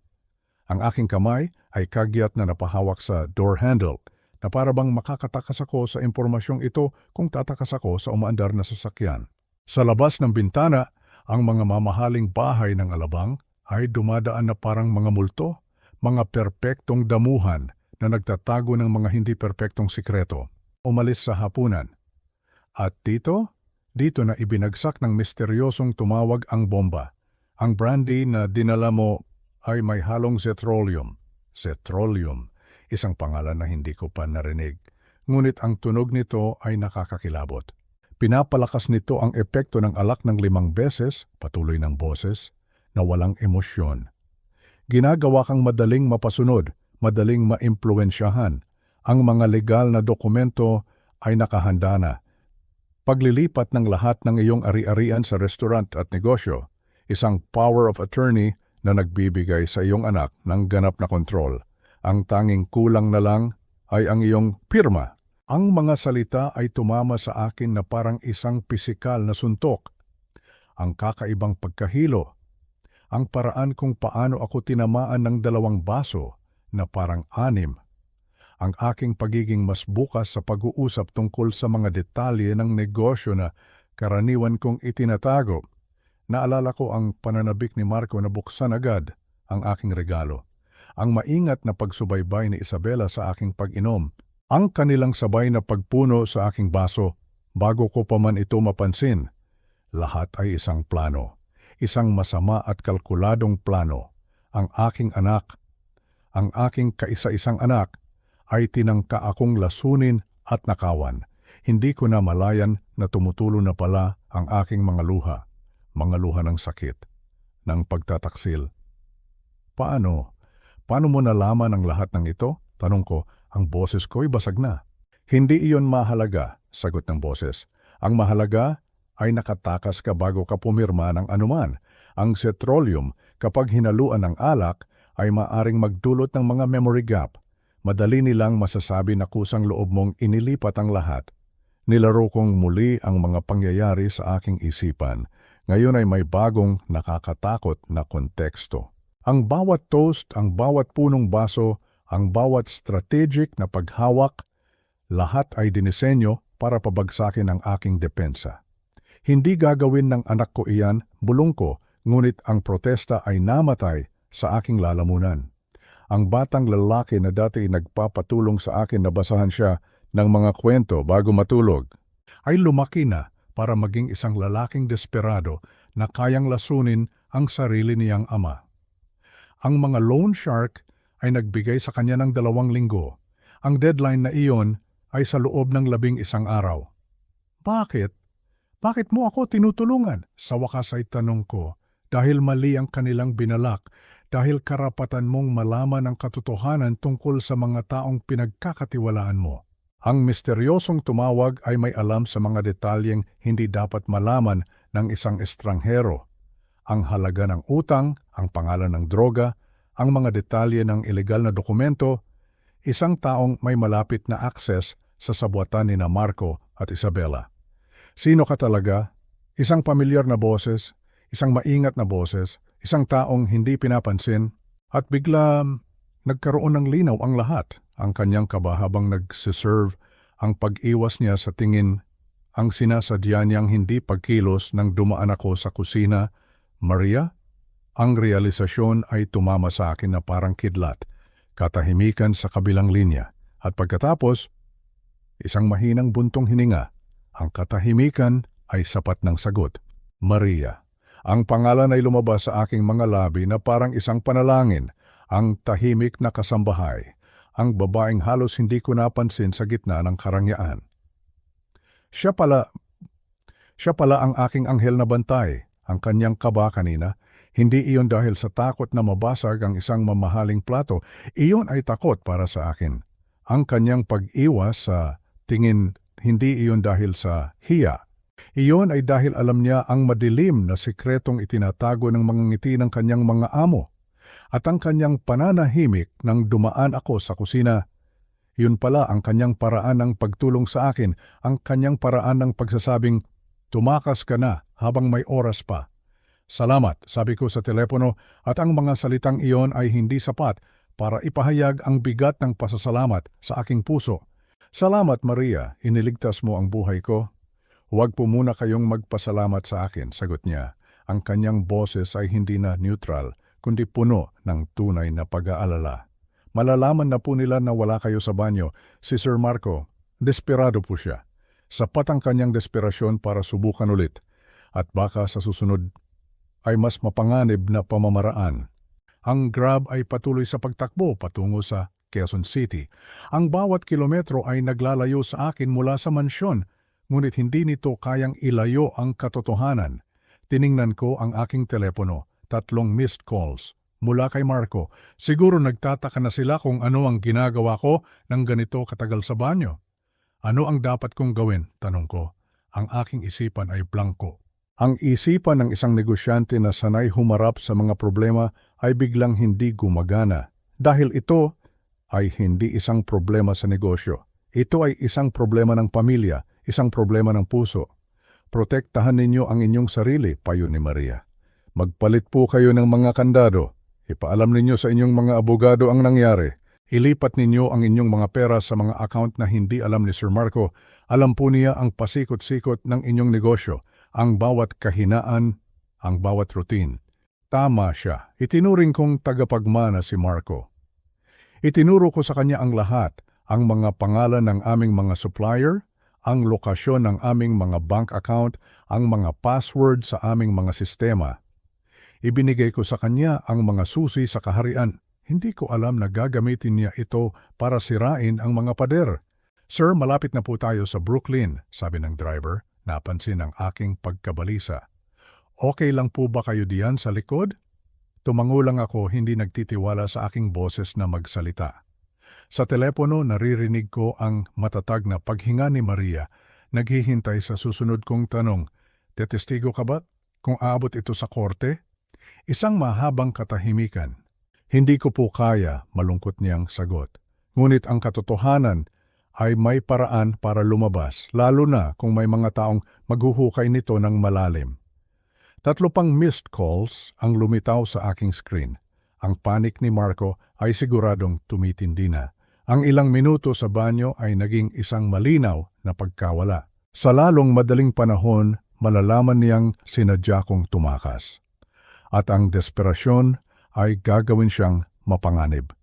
Ang aking kamay ay kagyat na napahawak sa door handle na para bang makakatakas ako sa impormasyong ito kung tatakas ako sa umaandar na sasakyan. Sa labas ng bintana, ang mga mamahaling bahay ng Alabang ay dumadaan na parang mga multo, mga perpektong damuhan na nagtatago ng mga hindi perpektong sikreto. Umalis sa hapunan. At dito na ibinagsak ng misteryosong tumawag ang bomba. Ang brandy na dinala mo ay may halong zetrolium. Zetrolium, isang pangalan na hindi ko pa narinig. Ngunit ang tunog nito ay nakakakilabot. Pinapalakas nito ang epekto ng alak ng 5 beses, patuloy ng boses, na walang emosyon. Ginagawa kang madaling mapasunod, madaling maimpluwensyahan. Ang mga legal na dokumento ay nakahanda na. Paglilipat ng lahat ng iyong ari-arian sa restaurant at negosyo, isang power of attorney na nagbibigay sa iyong anak ng ganap na kontrol. Ang tanging kulang na lang ay ang iyong pirma. Ang mga salita ay tumama sa akin na parang isang pisikal na suntok. Ang kakaibang pagkahilo, ang paraan kung paano ako tinamaan ng 2 baso na parang 6. Ang aking pagiging mas bukas sa pag-uusap tungkol sa mga detalye ng negosyo na karaniwan kong itinatago. Naalala ko ang pananabik ni Marco na buksan agad ang aking regalo. ang maingat na pagsubaybay ni Isabela sa aking pag-inom, ang kanilang sabay na pagpuno sa aking baso bago ko pa man ito mapansin. Lahat ay isang plano, isang masama at kalkuladong plano. Ang aking anak, ang aking kaisa-isang anak, ay tinangka akong lasunin at nakawan. Hindi ko na malayan na tumutulo na pala ang aking mga luha ng sakit, ng pagtataksil. Paano? Paano mo nalaman ang lahat ng ito? Tanong ko, ang boses ko'y basag na. Hindi iyon mahalaga, sagot ng boses. Ang mahalaga ay nakatakas ka bago ka pumirma ng anuman. Ang cetrolium, kapag hinaluan ng alak, ay maaring magdulot ng mga memory gap. Madali nilang masasabi na kusang loob mong inilipat ang lahat. Nilaro kong muli ang mga pangyayari sa aking isipan. Ngayon ay may bagong nakakatakot na konteksto. Ang bawat toast, ang bawat punong baso, ang bawat strategic na paghawak, lahat ay dinisenyo para pabagsakin ang aking depensa. Hindi gagawin ng anak ko iyan, bulong ko, ngunit ang protesta ay namatay sa aking lalamunan. Ang batang lalaki na dati nagpapatulong sa akin na basahan siya ng mga kwento bago matulog, ay lumaki na para maging isang lalaking desperado na kayang lasunin ang sarili niyang ama. Ang mga loan shark ay nagbigay sa kanya ng 2 linggo. Ang deadline na iyon ay sa loob ng 11 araw. Bakit? Bakit mo ako tinutulungan? Sa wakas ay tanong ko, dahil mali ang kanilang binalak, dahil karapatan mong malaman ang katotohanan tungkol sa mga taong pinagkakatiwalaan mo. Ang misteryosong tumawag ay may alam sa mga detalyeng hindi dapat malaman ng isang estranghero. Ang halaga ng utang, ang pangalan ng droga, ang mga detalye ng ilegal na dokumento, isang taong may malapit na access sa sabuatan ni Marco at Isabela. Sino ka talaga? Isang pamilyar na boses, isang maingat na boses, isang taong hindi pinapansin, at bigla nagkaroon ng linaw ang lahat. Ang kanyang kaba habang nagsiserve, ang pag-iwas niya sa tingin, ang sinasadya niyang hindi pagkilos nang dumaan ako sa kusina. Maria? Ang realisasyon ay tumama sa akin na parang kidlat, katahimikan sa kabilang linya, at pagkatapos, isang mahinang buntong hininga. Ang katahimikan ay sapat ng sagot. Maria. Ang pangalan ay lumabas sa aking mga labi na parang isang panalangin, ang tahimik na kasambahay, ang babaeng halos hindi ko napansin sa gitna ng karangyaan. Siya pala ang aking anghel na bantay, ang kanyang kaba kanina. Hindi iyon dahil sa takot na mabasag ang isang mamahaling plato, iyon ay takot para sa akin. Ang kanyang pag-iwas sa tingin, hindi iyon dahil sa hiya. Iyon ay dahil alam niya ang madilim na sikretong itinatago ng mga ngiti ng kanyang mga amo. At ang kanyang pananahimik nang dumaan ako sa kusina, yun pala ang kanyang paraan ng pagtulong sa akin, ang kanyang paraan ng pagsasabing, tumakas ka na habang may oras pa. Salamat, sabi ko sa telepono, at ang mga salitang iyon ay hindi sapat para ipahayag ang bigat ng pasasalamat sa aking puso. Salamat Maria, iniligtas mo ang buhay ko. Huwag po muna kayong magpasalamat sa akin, sagot niya. Ang kanyang boses ay hindi na neutral, kundi puno ng tunay na pag-aalala. Malalaman na po nila na wala kayo sa banyo. Si Sir Marco, desperado po siya. Sapat ang kanyang desperasyon para subukan ulit. At baka sa susunod ay mas mapanganib na pamamaraan. Ang Grab ay patuloy sa pagtakbo patungo sa Quezon City. Ang bawat kilometro ay naglalayo sa akin mula sa mansyon, ngunit hindi nito kayang ilayo ang katotohanan. Tiningnan ko ang aking telepono, 3 missed calls mula kay Marco. Siguro nagtataka na sila kung ano ang ginagawa ko ng ganito katagal sa banyo. Ano ang dapat kong gawin? Tanong ko. Ang aking isipan ay blanko. Ang isipan ng isang negosyante na sanay humarap sa mga problema ay biglang hindi gumagana. Dahil ito ay hindi isang problema sa negosyo. Ito ay isang problema ng pamilya, isang problema ng puso. Protektahan ninyo ang inyong sarili, payo ni Maria. Magpalit po kayo ng mga kandado. Ipaalam ninyo sa inyong mga abogado ang nangyari. Ilipat ninyo ang inyong mga pera sa mga account na hindi alam ni Sir Marco. Alam po niya ang pasikot-sikot ng inyong negosyo, ang bawat kahinaan, ang bawat routine. Tama siya. Itinuring kong tagapagmana si Marco. Itinuro ko sa kanya ang lahat, ang mga pangalan ng aming mga supplier, ang lokasyon ng aming mga bank account, ang mga password sa aming mga sistema. Ibinigay ko sa kanya ang mga susi sa kaharian. Hindi ko alam na gagamitin niya ito para sirain ang mga pader. Sir, malapit na po tayo sa Brooklyn, sabi ng driver. Napansin ang aking pagkabalisa. Okay lang po ba kayo diyan sa likod? Tumango lang ako, hindi nagtitiwala sa aking boses na magsalita. Sa telepono naririnig ko ang matatag na paghinga ni Maria, naghihintay sa susunod kong tanong, "Tetestigo ka ba kung aabot ito sa korte?" Isang mahabang katahimikan. Hindi ko po kaya, malungkot niyang sagot. Ngunit ang katotohanan ay may paraan para lumabas, lalo na kung may mga taong maghuhukay nito ng malalim. 3 pang missed calls ang lumitaw sa aking screen. Ang panik ni Marco ay siguradong tumitindi na. Ang ilang minuto sa banyo ay naging isang malinaw na pagkawala. Sa lalong madaling panahon, malalaman niyang sinadya kong tumakas. At ang desperasyon ay gagawin siyang mapanganib.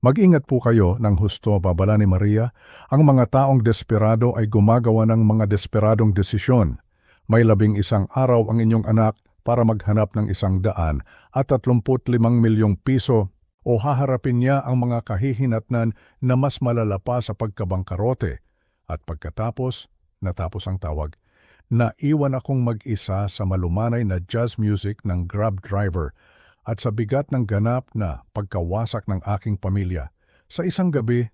Mag-ingat po kayo ng husto, babala ni Maria. Ang mga taong desperado ay gumagawa ng mga desperadong desisyon. May 11 araw ang inyong anak para maghanap ng 135 milyong piso o haharapin niya ang mga kahihinatnan na mas malala pa sa pagkabangkarote. At pagkatapos, natapos ang tawag, naiwan akong mag-isa sa malumanay na jazz music ng Grab driver at sa bigat ng ganap na pagkawasak ng aking pamilya. Sa isang gabi,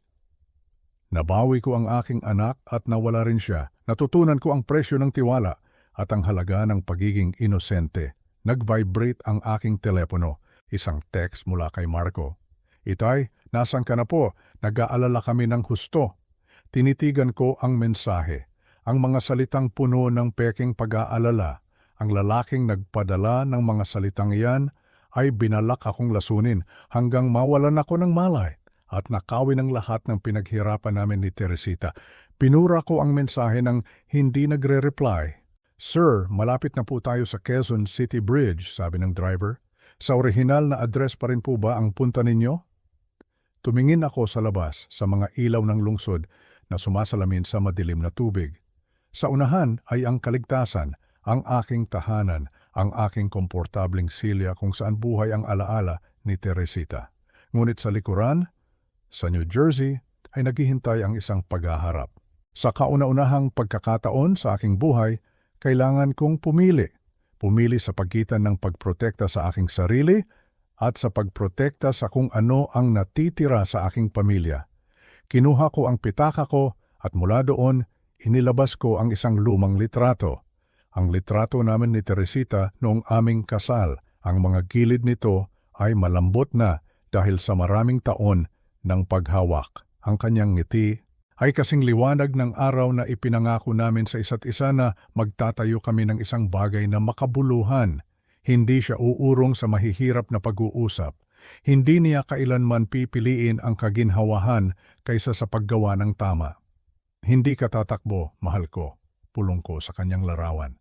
nabawi ko ang aking anak at nawala rin siya. Natutunan ko ang presyo ng tiwala at ang halaga ng pagiging inosente. Nag-vibrate ang aking telepono. Isang text mula kay Marco. "Itay, nasan ka na po? Nag-aalala kami ng husto." Tinitigan ko ang mensahe. Ang mga salitang puno ng peking pag-aalala. Ang lalaking nagpadala ng mga salitang iyan ay binalak akong lasunin hanggang mawalan ako ng malay at nakawin ang lahat ng pinaghirapan namin ni Teresita. Pinura ko ang mensahe ng hindi nagre-reply. "Sir, malapit na po tayo sa Quezon City Bridge," sabi ng driver. "Sa orihinal na address pa rin po ba ang punta ninyo?" Tumingin ako sa labas sa mga ilaw ng lungsod na sumasalamin sa madilim na tubig. Sa unahan ay ang kaligtasan, ang aking tahanan, ang aking komportabling silya kung saan buhay ang alaala ni Teresita. Ngunit sa likuran, sa New Jersey, ay naghihintay ang isang paghaharap. Sa kauna-unahang pagkakataon sa aking buhay, kailangan kong pumili. Pumili sa pagitan ng pagprotekta sa aking sarili at sa pagprotekta sa kung ano ang natitira sa aking pamilya. Kinuha ko ang pitaka ko at mula doon, inilabas ko ang isang lumang litrato. Ang litrato namin ni Teresita noong aming kasal. Ang mga gilid nito ay malambot na dahil sa maraming taon ng paghawak. Ang kanyang ngiti ay kasing liwanag ng araw na ipinangako namin sa isa't isa na magtatayo kami ng isang bagay na makabuluhan. Hindi siya uurong sa mahihirap na pag-uusap. Hindi niya kailanman pipiliin ang kaginhawahan kaysa sa paggawa ng tama. "Hindi ka tatakbo, mahal ko," pulong ko sa kanyang larawan.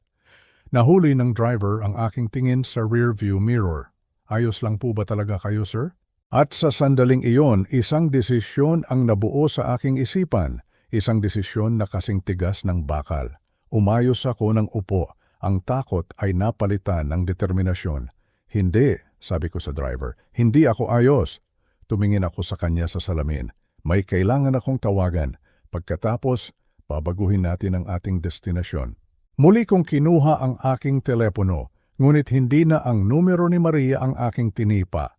Nahuli ng driver ang aking tingin sa rearview mirror. "Ayos lang po ba talaga kayo, sir?" At sa sandaling iyon, isang desisyon ang nabuo sa aking isipan. Isang desisyon na kasing tigas ng bakal. Umayos ako ng upo. Ang takot ay napalitan ng determinasyon. "Hindi," sabi ko sa driver. "Hindi ako ayos." Tumingin ako sa kanya sa salamin. "May kailangan akong tawagan. Pagkatapos, babaguhin natin ang ating destinasyon." Muli kong kinuha ang aking telepono, ngunit hindi na ang numero ni Maria ang aking tinipa.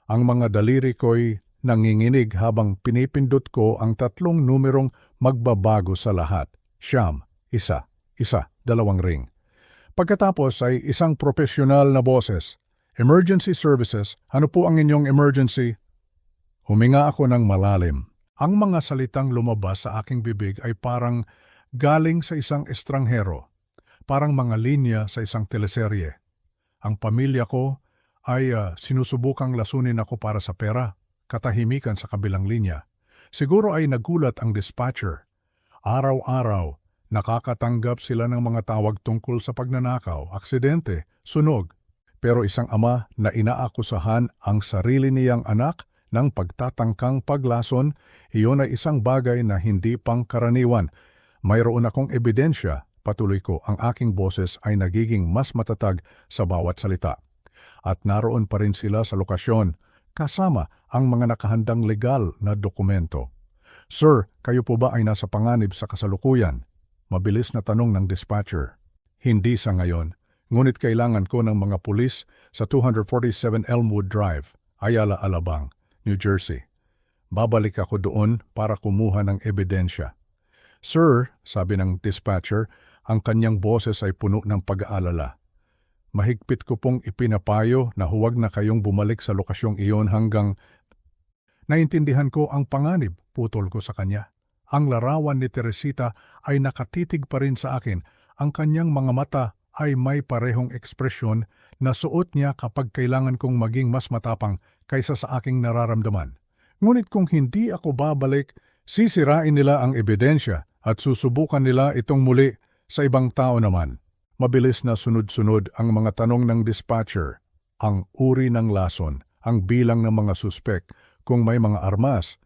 Ang mga daliri ko'y nanginginig habang pinipindot ko ang 3 numerong magbabago sa lahat. 9, 1, 2 ring. Pagkatapos ay isang profesional na boses. "Emergency Services, ano po ang inyong emergency?" Huminga ako ng malalim. Ang mga salitang lumabas sa aking bibig ay parang galing sa isang estranghero. Parang mga linya sa isang teleserye. Ang pamilya ko ay sinusubukang lasunin ako para sa pera, katahimikan sa kabilang linya. Siguro ay nagulat ang dispatcher. Araw-araw, nakakatanggap sila ng mga tawag tungkol sa pagnanakaw, aksidente, sunog. Pero isang ama na inaakusahan ang sarili niyang anak ng pagtatangkang paglason, iyon ay isang bagay na hindi pangkaraniwan. Mayroon akong ebidensya, patuloy ko, ang aking boses ay nagiging mas matatag sa bawat salita. At naroon pa rin sila sa lokasyon, kasama ang mga nakahandang legal na dokumento. Sir, kayo po ba ay nasa panganib sa kasalukuyan? Mabilis na tanong ng dispatcher. Hindi sa ngayon, ngunit kailangan ko ng mga pulis sa 247 Elmwood Drive, Ayala, Alabang, New Jersey. Babalik ako doon para kumuha ng ebidensya. Sir, sabi ng dispatcher, ang kanyang boses ay puno ng pag-aalala. Mahigpit ko pong ipinapayo na huwag na kayong bumalik sa lokasyong iyon hanggang naintindihan ko ang panganib, putol ko sa kanya. Ang larawan ni Teresita ay nakatitig pa rin sa akin. Ang kanyang mga mata ay may parehong ekspresyon na suot niya kapag kailangan kong maging mas matapang kaysa sa aking nararamdaman. Ngunit kung hindi ako babalik, sisirain nila ang ebidensya at susubukan nila itong muli sa ibang tao naman. Mabilis na sunod-sunod ang mga tanong ng dispatcher, ang uri ng lason, ang bilang ng mga suspek, kung may mga armas.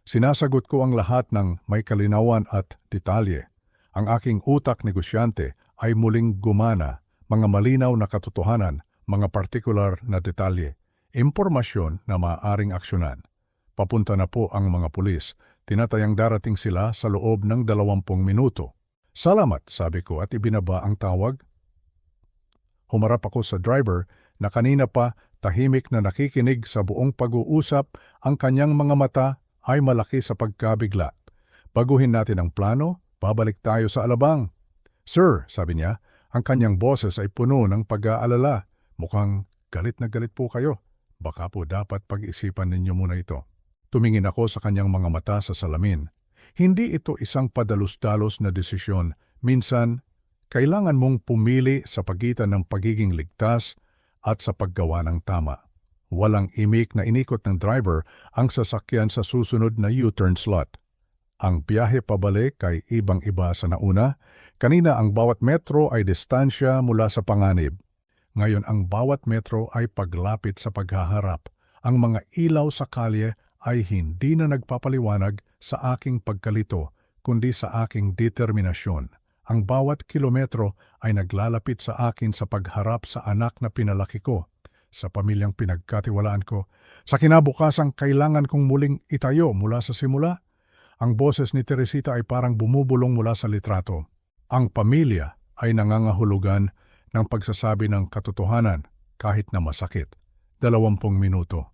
Sinasagot ko ang lahat ng may kalinawan at detalye. Ang aking utak negosyante ay muling gumana, mga malinaw na katotohanan, mga partikular na detalye, impormasyon na maaaring aksyonan. Papunta na po ang mga pulis. Tinatayang darating sila sa loob ng 20 minuto. Salamat, sabi ko at ibinaba ang tawag. Humarap ako sa driver na kanina pa tahimik na nakikinig sa buong pag-uusap. Ang kanyang mga mata ay malaki sa pagkabigla. Baguhin natin ang plano, babalik tayo sa Alabang. Sir, sabi niya, ang kanyang boses ay puno ng pag-aalala. Mukhang galit na galit po kayo. Baka po dapat pag-isipan ninyo muna ito. Tumingin ako sa kanyang mga mata sa salamin. Hindi ito isang padalos-dalos na desisyon. Minsan, kailangan mong pumili sa pagitan ng pagiging ligtas at sa paggawa ng tama. Walang imik na inikot ng driver ang sasakyan sa susunod na U-turn slot. Ang biyahe pabalik ay ibang-iba sa nauna. Kanina ang bawat metro ay distansya mula sa panganib. Ngayon ang bawat metro ay paglapit sa paghaharap. Ang mga ilaw sa kalye ay hindi na nagpapaliwanag sa aking pagkalito, kundi sa aking determinasyon. Ang bawat kilometro ay naglalapit sa akin sa pagharap sa anak na pinalaki ko, sa pamilyang pinagkatiwalaan ko. Sa kinabukasang kailangan kong muling itayo mula sa simula. Ang boses ni Teresita ay parang bumubulong mula sa litrato. Ang pamilya ay nangangahulugan ng pagsasabi ng katotohanan kahit na masakit. 20 minuto.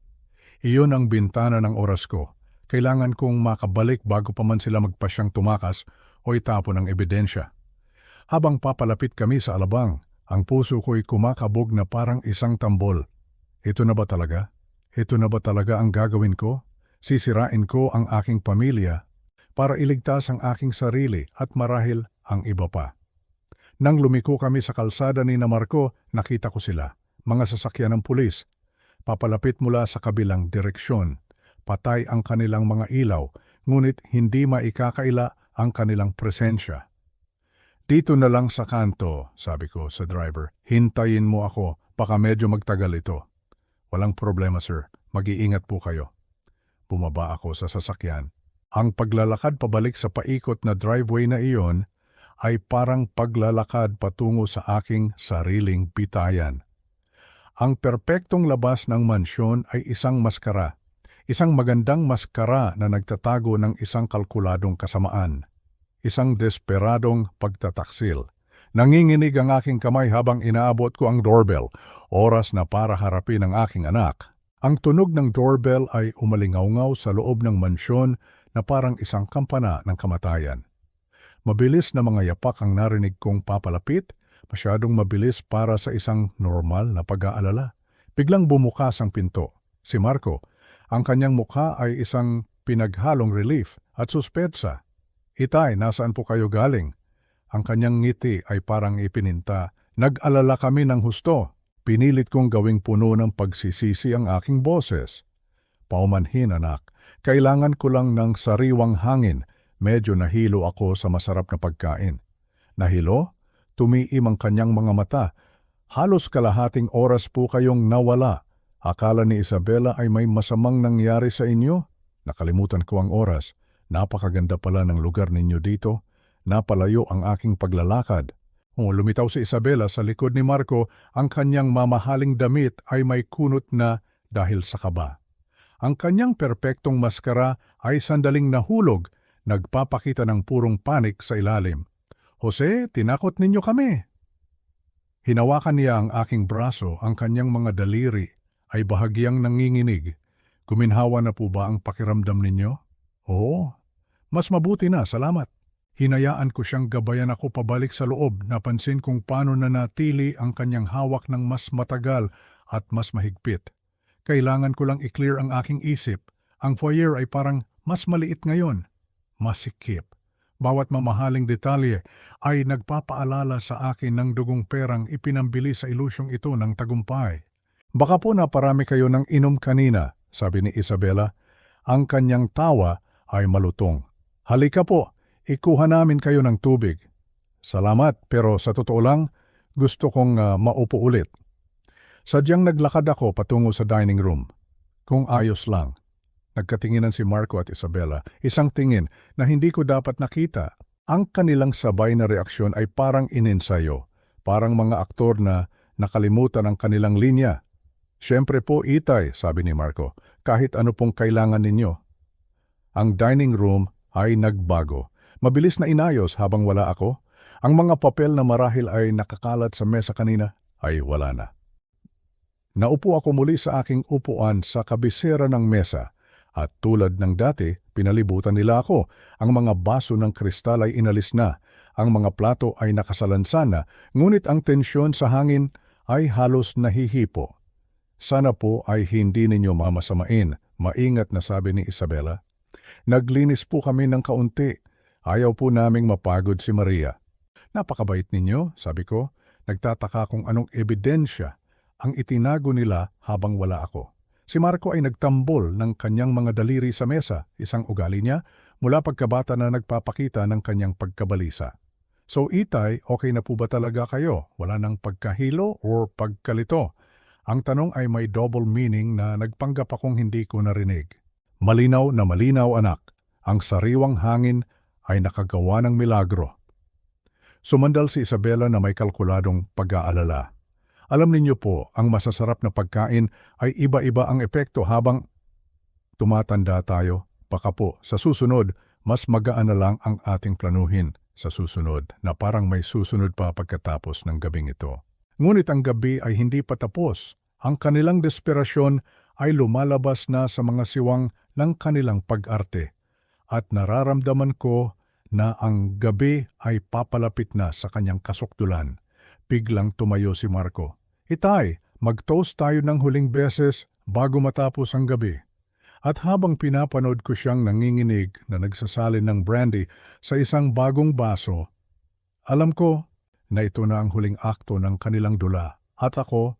Iyon ang bintana ng oras ko. Kailangan kong makabalik bago pa man sila magpasyang tumakas o itapon ang ebidensya. Habang papalapit kami sa Alabang, ang puso ko'y kumakabog na parang isang tambol. Ito na ba talaga? Ito na ba talaga ang gagawin ko? Sisirain ko ang aking pamilya para iligtas ang aking sarili at marahil ang iba pa. Nang lumiko kami sa kalsada ni Marco, nakita ko sila, mga sasakyan ng pulis. Papalapit mula sa kabilang direksyon. Patay ang kanilang mga ilaw, ngunit hindi maikakaila ang kanilang presensya. Dito na lang sa kanto, sabi ko sa driver. Hintayin mo ako, baka medyo magtagal ito. Walang problema sir, mag-iingat po kayo. Bumaba ako sa sasakyan. Ang paglalakad pabalik sa paikot na driveway na iyon ay parang paglalakad patungo sa aking sariling bitayan. Ang perpektong labas ng mansyon ay isang maskara. Isang magandang maskara na nagtatago ng isang kalkuladong kasamaan. Isang desperadong pagtataksil. Nanginginig ang aking kamay habang inaabot ko ang doorbell, oras na para harapin ang aking anak. Ang tunog ng doorbell ay umalingaw-ngaw sa loob ng mansyon na parang isang kampana ng kamatayan. Mabilis na mga yapak ang narinig kong papalapit, masyadong mabilis para sa isang normal na pag-aalala. Biglang bumukas ang pinto. Si Marco, ang kanyang mukha ay isang pinaghalong relief at suspetsa. Itay, nasaan po kayo galing? Ang kanyang ngiti ay parang ipininta. Nag-alala kami ng husto. Pinilit kong gawing puno ng pagsisisi ang aking boses. Paumanhin anak, kailangan ko lang ng sariwang hangin. Medyo nahilo ako sa masarap na pagkain. Nahilo? Tumiim ang kanyang mga mata. Halos kalahating oras po kayong nawala. Akala ni Isabela ay may masamang nangyari sa inyo? Nakalimutan ko ang oras. Napakaganda pala ng lugar ninyo dito. Napalayo ang aking paglalakad. Lumitaw si Isabela sa likod ni Marco, ang kanyang mamahaling damit ay may kunot na dahil sa kaba. Ang kanyang perpektong maskara ay sandaling nahulog, nagpapakita ng purong panik sa ilalim. Jose, tinakot ninyo kami. Hinawakan niya ang aking braso, ang kanyang mga daliri ay bahagyang nanginginig. Kuminhawa na po ba ang pakiramdam ninyo? Oo, mas mabuti na, salamat. Hinayaan ko siyang gabayan ako pabalik sa loob. Napansin kung paano nanatili ang kanyang hawak ng mas matagal at mas mahigpit. Kailangan ko lang i-clear ang aking isip. Ang foyer ay parang mas maliit ngayon. Masikip. Bawat mamahaling detalye ay nagpapaalala sa akin ng dugong perang ipinambili sa ilusyong ito ng tagumpay. Baka po naparami kayo ng inom kanina, sabi ni Isabela. Ang kanyang tawa ay malutong. Halika po, ikuha namin kayo ng tubig. Salamat, pero sa totoo lang, gusto kong maupo ulit. Sadyang naglakad ako patungo sa dining room. Kung ayos lang. Nagkatinginan si Marco at Isabela, isang tingin na hindi ko dapat nakita. Ang kanilang sabay na reaksyon ay parang ininsayo, parang mga aktor na nakalimutan ang kanilang linya. Siyempre po, Itay, sabi ni Marco, kahit ano pong kailangan ninyo. Ang dining room ay nagbago. Mabilis na inayos habang wala ako. Ang mga papel na marahil ay nakakalat sa mesa kanina ay wala na. Naupo ako muli sa aking upuan sa kabisera ng mesa at tulad ng dati, pinalibutan nila ako. Ang mga baso ng kristal ay inalis na, ang mga plato ay nakasalansan na, ngunit ang tensyon sa hangin ay halos nahihipo. Sana po ay hindi ninyo mamasamain, maingat na sabi ni Isabela. Naglinis po kami ng kaunti. Ayaw po naming mapagod si Maria. Napakabait ninyo, sabi ko. Nagtataka kung anong ebidensya ang itinago nila habang wala ako. Si Marco ay nagtambol ng kanyang mga daliri sa mesa, isang ugali niya, mula pagkabata na nagpapakita ng kanyang pagkabalisa. So Itay, okay na po ba talaga kayo? Wala nang pagkahilo o pagkalito? Ang tanong ay may double meaning na nagpanggap akong hindi ko narinig. Malinaw na malinaw, anak. Ang sariwang hangin ay nakagawa ng milagro. Sumandal si Isabela na may kalkuladong pag-aalala. Alam ninyo po, ang masasarap na pagkain ay iba-iba ang epekto habang tumatanda tayo. Baka po, sa susunod, mas magaan na lang ang ating planuhin sa susunod na parang may susunod pa pagkatapos ng gabing ito. Ngunit ang gabi ay hindi pa tapos. Ang kanilang desperasyon ay lumalabas na sa mga siwang ng kanilang pag-arte. At nararamdaman ko na ang gabi ay papalapit na sa kanyang kasukdulan. Biglang tumayo si Marco. Itay, mag-toast tayo ng huling beses bago matapos ang gabi. At habang pinapanood ko siyang nanginginig na nagsasalin ng brandy sa isang bagong baso, alam ko na ito na ang huling akto ng kanilang dula. At ako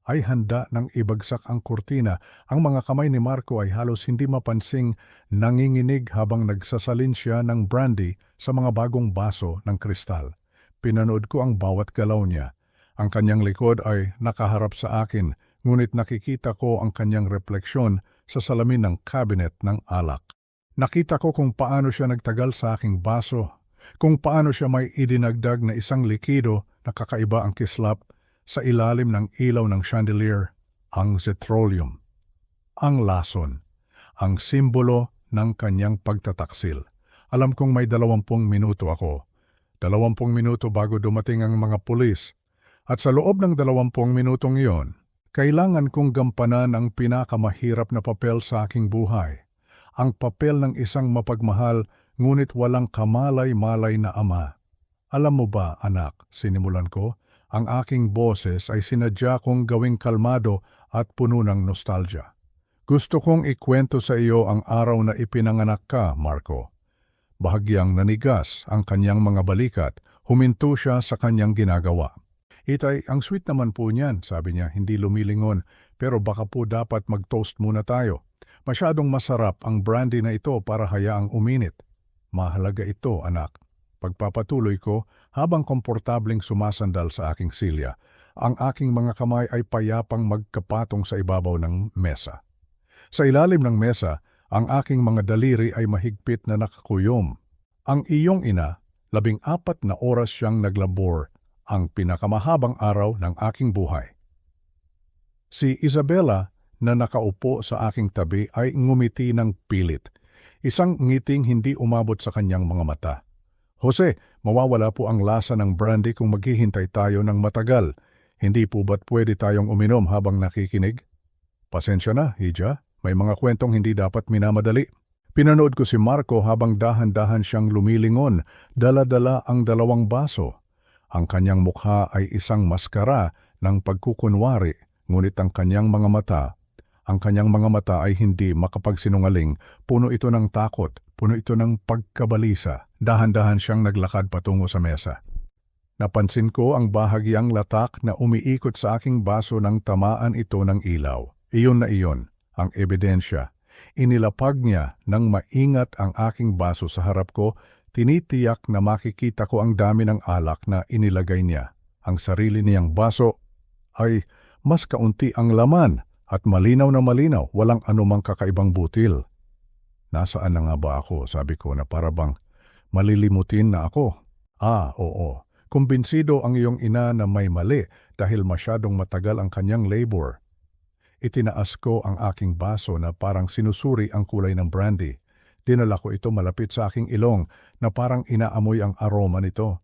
ay handa ng ibagsak ang kurtina. Ang mga kamay ni Marco ay halos hindi mapansing nanginginig habang nagsasalin siya ng brandy sa mga bagong baso ng kristal. Pinanood ko ang bawat galaw niya. Ang kanyang likod ay nakaharap sa akin, ngunit nakikita ko ang kanyang refleksyon sa salamin ng cabinet ng alak. Nakita ko kung paano siya nagtagal sa aking baso, kung paano siya may idinagdag na isang likido na kakaiba ang kislap sa ilalim ng ilaw ng chandelier, ang zetrolium, ang lason, ang simbolo ng kanyang pagtataksil. Alam kong may 20 minuto ako. 20 minuto bago dumating ang mga pulis. At sa loob ng 20 minutong iyon, kailangan kong gampanan ang pinakamahirap na papel sa aking buhay. Ang papel ng isang mapagmahal ngunit walang kamalay-malay na ama. Alam mo ba, anak, sinimulan ko, ang aking boses ay sinadya kong gawing kalmado at puno ng nostalgia. Gusto kong ikwento sa iyo ang araw na ipinanganak ka, Marco. Bahagyang nanigas ang kanyang mga balikat, huminto siya sa kanyang ginagawa. Itay, ang sweet naman po niyan, sabi niya, hindi lumilingon, pero baka po dapat mag-toast muna tayo. Masyadong masarap ang brandy na ito para hayaang uminit. Mahalaga ito, anak. Pagpapatuloy ko habang komportabling sumasandal sa aking silya. Ang aking mga kamay ay payapang magkapatong sa ibabaw ng mesa. Sa ilalim ng mesa, ang aking mga daliri ay mahigpit na nakakuyom. Ang iyong ina, 14 na oras siyang naglabor, ang pinakamahabang araw ng aking buhay. Si Isabela na nakaupo sa aking tabi ay ngumiti ng pilit. Isang ngiting hindi umabot sa kanyang mga mata. Jose, mawawala po ang lasa ng brandy kung maghihintay tayo ng matagal. Hindi po ba't pwede tayong uminom habang nakikinig? Pasensya na, Hija. May mga kwentong hindi dapat minamadali. Pinanood ko si Marco habang dahan-dahan siyang lumilingon, dala-dala ang 2 baso. Ang kanyang mukha ay isang maskara ng pagkukunwari, ngunit ang kanyang mga mata ay hindi makapagsinungaling. Puno ito ng takot, puno ito ng pagkabalisa. Dahan-dahan siyang naglakad patungo sa mesa. Napansin ko ang bahagyang latak na umiikot sa aking baso nang tamaan ito ng ilaw. Iyon na iyon, ang ebidensya. Inilapag niya nang maingat ang aking baso sa harap ko, tinitiyak na makikita ko ang dami ng alak na inilagay niya. Ang sarili niyang baso ay mas kaunti ang laman at malinaw na malinaw, walang anumang kakaibang butil. Nasaan na nga ba ako? Sabi ko na parabang malilimutin na ako. Oo. Kumbinsido ang iyong ina na may mali dahil masyadong matagal ang kanyang labor. Itinaas ko ang aking baso na parang sinusuri ang kulay ng brandy. Dinala ko ito malapit sa aking ilong na parang inaamoy ang aroma nito.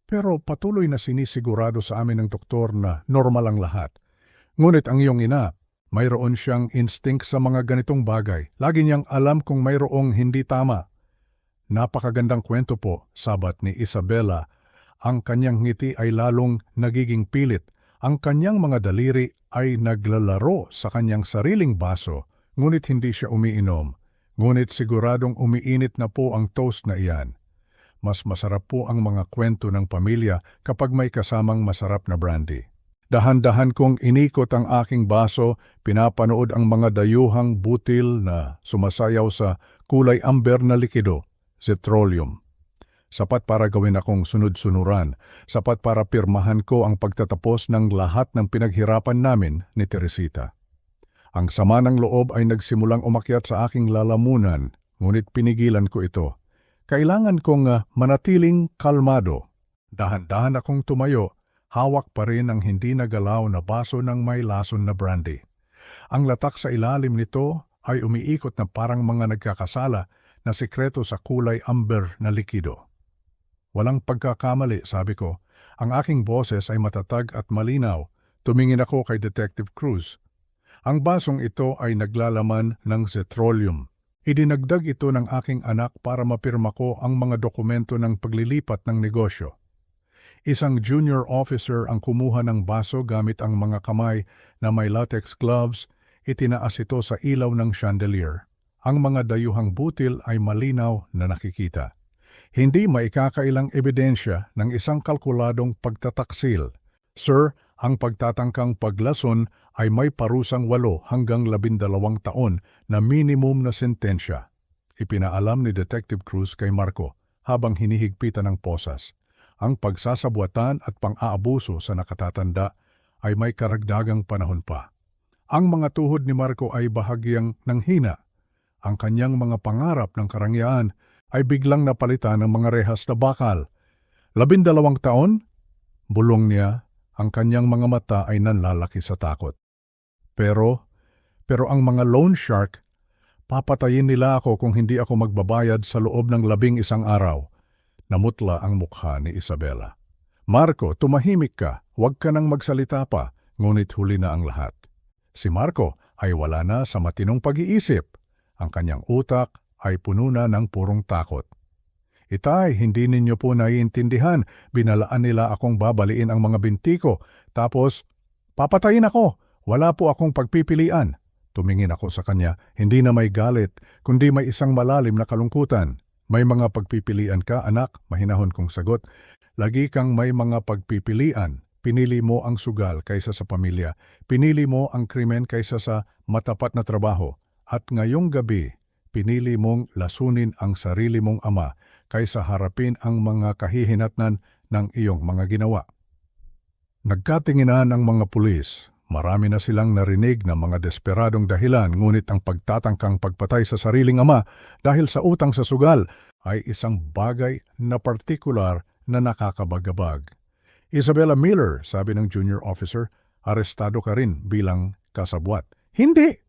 Pero patuloy na sinisigurado sa amin ng doktor na normal ang lahat. Ngunit ang iyong ina, mayroon siyang instinct sa mga ganitong bagay. Lagi niyang alam kung mayroong hindi tama. Napakagandang kwento po, sabat ni Isabela. Ang kanyang ngiti ay lalong nagiging pilit. Ang kanyang mga daliri ay naglalaro sa kanyang sariling baso, ngunit hindi siya umiinom. Ngunit siguradong umiinit na po ang toast na iyan. Mas masarap po ang mga kwento ng pamilya kapag may kasamang masarap na brandy. Dahan-dahan kong inikot ang aking baso, pinapanood ang mga dayuhang butil na sumasayaw sa kulay amber na likido, zetrolium. Sapat para gawin akong sunod-sunuran, sapat para pirmahan ko ang pagtatapos ng lahat ng pinaghirapan namin ni Teresita. Ang sama ng loob ay nagsimulang umakyat sa aking lalamunan, ngunit pinigilan ko ito. Kailangan kong manatiling kalmado. Dahan-dahan akong tumayo, hawak pa rin ang hindi nagalaw na baso ng may lason na brandy. Ang latak sa ilalim nito ay umiikot na parang mga nagkakasala na sikreto sa kulay amber na likido. Walang pagkakamali, sabi ko. Ang aking boses ay matatag at malinaw. Tumingin ako kay Detective Cruz. Ang basong ito ay naglalaman ng zetrolium. Idinagdag ito ng aking anak para mapirma ko ang mga dokumento ng paglilipat ng negosyo. Isang junior officer ang kumuha ng baso gamit ang mga kamay na may latex gloves. Itinaas ito sa ilaw ng chandelier. Ang mga dayuhang butil ay malinaw na nakikita. Hindi maikakailang ebidensya ng isang kalkuladong pagtataksil. Sir, ang pagtatangkang paglason ay may parusang 8 hanggang 12 taon na minimum na sentensya. Ipinaalam ni Detective Cruz kay Marco habang hinihigpitan ng posas. Ang pagsasabuatan at pang-aabuso sa nakatatanda ay may karagdagang panahon pa. Ang mga tuhod ni Marco ay bahagyang nanghina. Ang kanyang mga pangarap ng karangyaan ay biglang napalitan ng mga rehas na bakal. 12 taon? Bulong niya, ang kanyang mga mata ay nanlalaki sa takot. Pero ang mga loan shark, papatayin nila ako kung hindi ako magbabayad sa loob ng 11 araw. Namutla ang mukha ni Isabela. Marco, tumahimik ka, huwag ka nang magsalita pa, ngunit huli na ang lahat. Si Marco ay wala na sa matinong pag-iisip. Ang kanyang utak ay puno na ng purong takot. Itay, hindi ninyo po naiintindihan. Binalaan nila akong babaliin ang mga binti ko. Tapos, papatayin ako. Wala po akong pagpipilian. Tumingin ako sa kanya, hindi na may galit, kundi may isang malalim na kalungkutan. May mga pagpipilian ka, anak, mahinahon kong sagot. Lagi kang may mga pagpipilian. Pinili mo ang sugal kaysa sa pamilya. Pinili mo ang krimen kaysa sa matapat na trabaho. At ngayong gabi, pinili mong lasunin ang sarili mong ama kaysa harapin ang mga kahihinatnan ng iyong mga ginawa. Nagkatinginan ang mga pulis. Marami na silang narinig ng mga desperadong dahilan, ngunit ang pagtatangkang pagpatay sa sariling ama dahil sa utang sa sugal ay isang bagay na partikular na nakakabagabag. Isabella Miller, sabi ng junior officer, arestado ka rin bilang kasabwat. Hindi!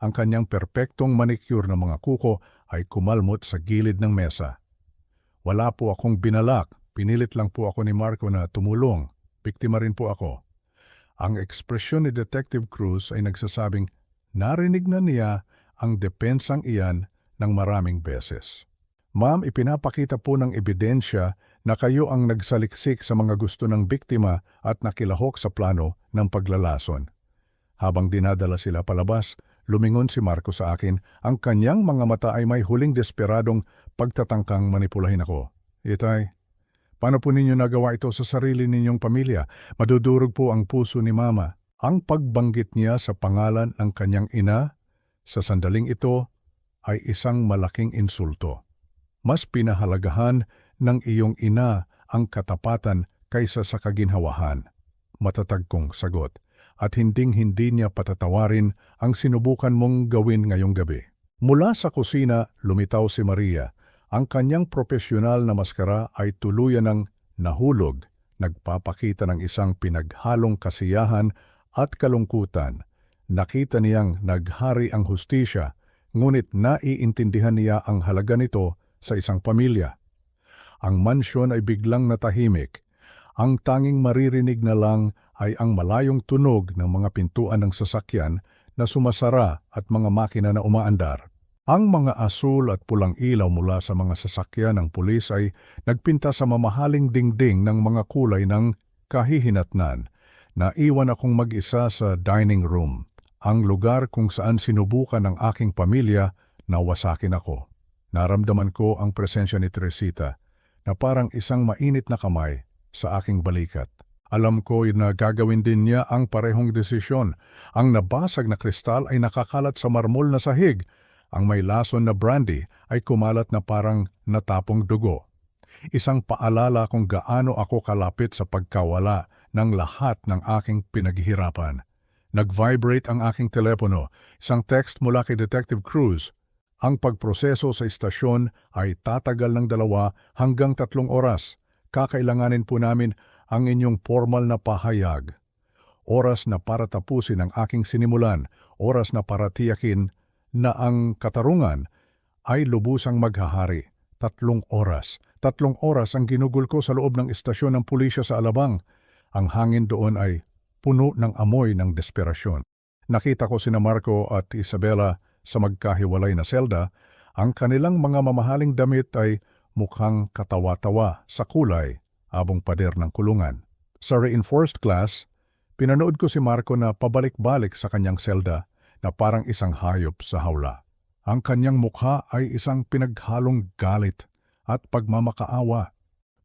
Ang kanyang perpektong manicure na mga kuko ay kumalmot sa gilid ng mesa. Wala po akong binalak, pinilit lang po ako ni Marco na tumulong. Biktima rin po ako. Ang ekspresyon ni Detective Cruz ay nagsasabing narinig na niya ang depensang iyan ng maraming beses. Ma'am, ipinapakita po ng ebidensya na kayo ang nagsaliksik sa mga gusto ng biktima at nakilahok sa plano ng paglalason. Habang dinadala sila palabas, lumingon si Marco sa akin. Ang kanyang mga mata ay may huling desperadong pagtatangkang manipulahin ako. Itay, paano po ninyo nagawa ito sa sarili ninyong pamilya? Madudurog po ang puso ni Mama. Ang pagbanggit niya sa pangalan ng kanyang ina sa sandaling ito ay isang malaking insulto. Mas pinahalagahan ng iyong ina ang katapatan kaysa sa kaginhawahan. Matatag kong sagot, at hinding-hindi niya patatawarin ang sinubukan mong gawin ngayong gabi. Mula sa kusina, lumitaw si Maria. Ang kanyang propesyonal na maskara ay tuluyan ng nahulog, nagpapakita ng isang pinaghalong kasiyahan at kalungkutan. Nakita niyang naghari ang hustisya, ngunit naiintindihan niya ang halaga nito sa isang pamilya. Ang mansyon ay biglang natahimik. Ang tanging maririnig na lang ay ang malayong tunog ng mga pintuan ng sasakyan na sumasara at mga makina na umaandar. Ang mga asul at pulang ilaw mula sa mga sasakyan ng pulis ay nagpinta sa mamahaling dingding ng mga kulay ng kahihinatnan. Naiwan akong mag-isa sa dining room, ang lugar kung saan sinubukan ng aking pamilya na wasakin ako. Naramdaman ko ang presensya ni Teresita na parang isang mainit na kamay sa aking balikat. Alam ko na gagawin din niya ang parehong desisyon. Ang nabasag na kristal ay nakakalat sa marmol na sahig. Ang may lason na brandy ay kumalat na parang natapong dugo. Isang paalala kung gaano ako kalapit sa pagkawala ng lahat ng aking pinaghihirapan. Nag-vibrate ang aking telepono. Isang text mula kay Detective Cruz. Ang pagproseso sa istasyon ay tatagal ng 2 hanggang 3 oras. Kakailanganin po namin ang inyong formal na pahayag. Oras na para tapusin ang aking sinimulan, oras na para tiyakin na ang katarungan ay lubusang maghahari. 3 oras. 3 oras ang ginugol ko sa loob ng istasyon ng pulisya sa Alabang. Ang hangin doon ay puno ng amoy ng desperasyon. Nakita ko sina Marco at Isabella sa magkahiwalay na selda. Ang kanilang mga mamahaling damit ay mukhang katawa-tawa sa kulay abong pader ng kulungan. Sa reinforced class, pinanood ko si Marco na pabalik-balik sa kanyang selda na parang isang hayop sa hawla. Ang kanyang mukha ay isang pinaghalong galit at pagmamakaawa.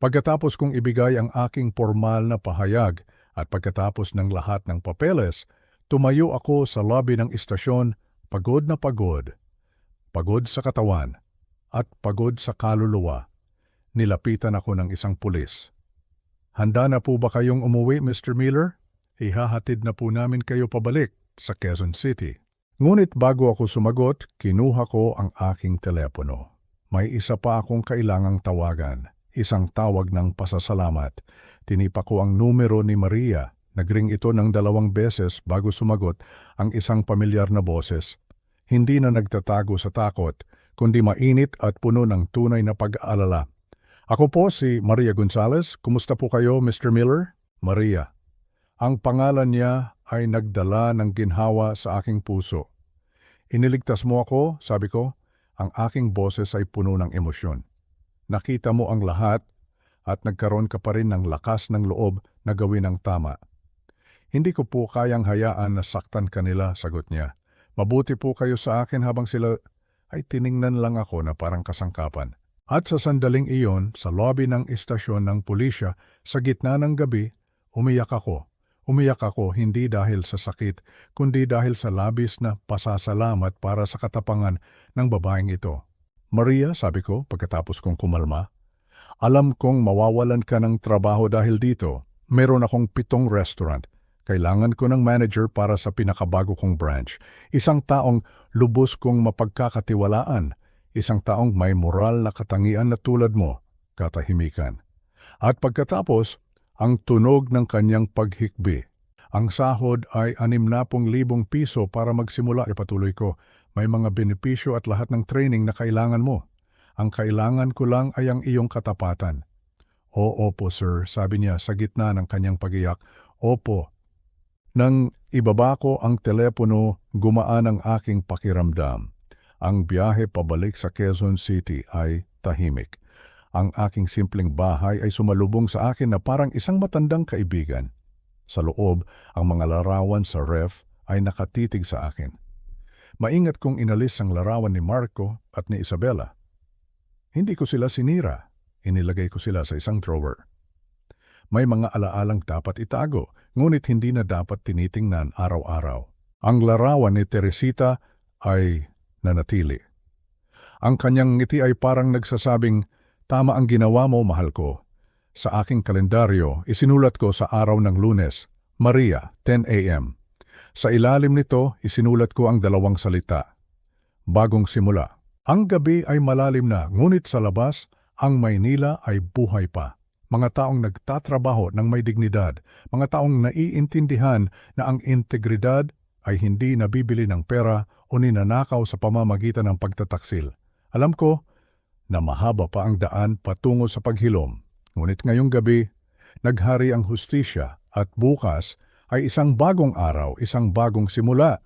Pagkatapos kong ibigay ang aking formal na pahayag at pagkatapos ng lahat ng papeles, tumayo ako sa lobby ng istasyon, pagod na pagod. Pagod sa katawan at pagod sa kaluluwa. Nilapitan ako ng isang pulis. Handa na po ba kayong umuwi, Mr. Miller? Ihahatid na po namin kayo pabalik sa Quezon City. Ngunit bago ako sumagot, kinuha ko ang aking telepono. May isa pa akong kailangang tawagan. Isang tawag ng pasasalamat. Tinipa ko ang numero ni Maria. Nagring ito ng 2 beses bago sumagot ang isang pamilyar na boses. Hindi na nagtatago sa takot, kundi mainit at puno ng tunay na pag-aalala. Ako po si Maria Gonzalez. Kumusta po kayo, Mr. Miller? Maria. Ang pangalan niya ay nagdala ng ginhawa sa aking puso. Iniligtas mo ako, sabi ko. Ang aking boses ay puno ng emosyon. Nakita mo ang lahat at nagkaroon ka pa rin ng lakas ng loob na gawin ang tama. Hindi ko po kayang hayaan na saktan kanila, sagot niya. Mabuti po kayo sa akin habang sila ay tiningnan lang ako na parang kasangkapan. At sa sandaling iyon, sa lobby ng istasyon ng pulisya, sa gitna ng gabi, umiyak ako. Umiyak ako hindi dahil sa sakit, kundi dahil sa labis na pasasalamat para sa katapangan ng babaeng ito. Maria, sabi ko pagkatapos kong kumalma, alam kong mawawalan ka ng trabaho dahil dito. Meron akong 7 restaurant. Kailangan ko ng manager para sa pinakabago kong branch. Isang taong lubos kong mapagkakatiwalaan. Isang taong may moral na katangian na tulad mo. Katahimikan. At pagkatapos, ang tunog ng kanyang paghikbi. Ang sahod ay 60,000 piso para magsimula. Ipatuloy ko, may mga benepisyo at lahat ng training na kailangan mo. Ang kailangan ko lang ay ang iyong katapatan. Oo po sir, sabi niya sa gitna ng kanyang pagiyak. Opo. Nang ibaba ko ang telepono, gumaan ang aking pakiramdam. Ang biyahe pabalik sa Quezon City ay tahimik. Ang aking simpleng bahay ay sumalubong sa akin na parang isang matandang kaibigan. Sa loob, ang mga larawan sa ref ay nakatitig sa akin. Maingat kong inalis ang larawan ni Marco at ni Isabela. Hindi ko sila sinira. Inilagay ko sila sa isang drawer. May mga alaalang dapat itago, ngunit hindi na dapat tinitingnan araw-araw. Ang larawan ni Teresita ay nanatili. Ang kanyang ngiti ay parang nagsasabing, tama ang ginawa mo, mahal ko. Sa aking kalendaryo, isinulat ko sa araw ng Lunes, Maria, 10 a.m. Sa ilalim nito, isinulat ko ang 2 salita. Bagong simula. Ang gabi ay malalim na, ngunit sa labas, ang Maynila ay buhay pa. Mga taong nagtatrabaho ng may dignidad, mga taong naiintindihan na ang integridad ay hindi nabibili ng pera o ninanakaw sa pamamagitan ng pagtataksil. Alam ko na mahaba pa ang daan patungo sa paghilom. Ngunit ngayong gabi, naghari ang hustisya at bukas ay isang bagong araw, isang bagong simula.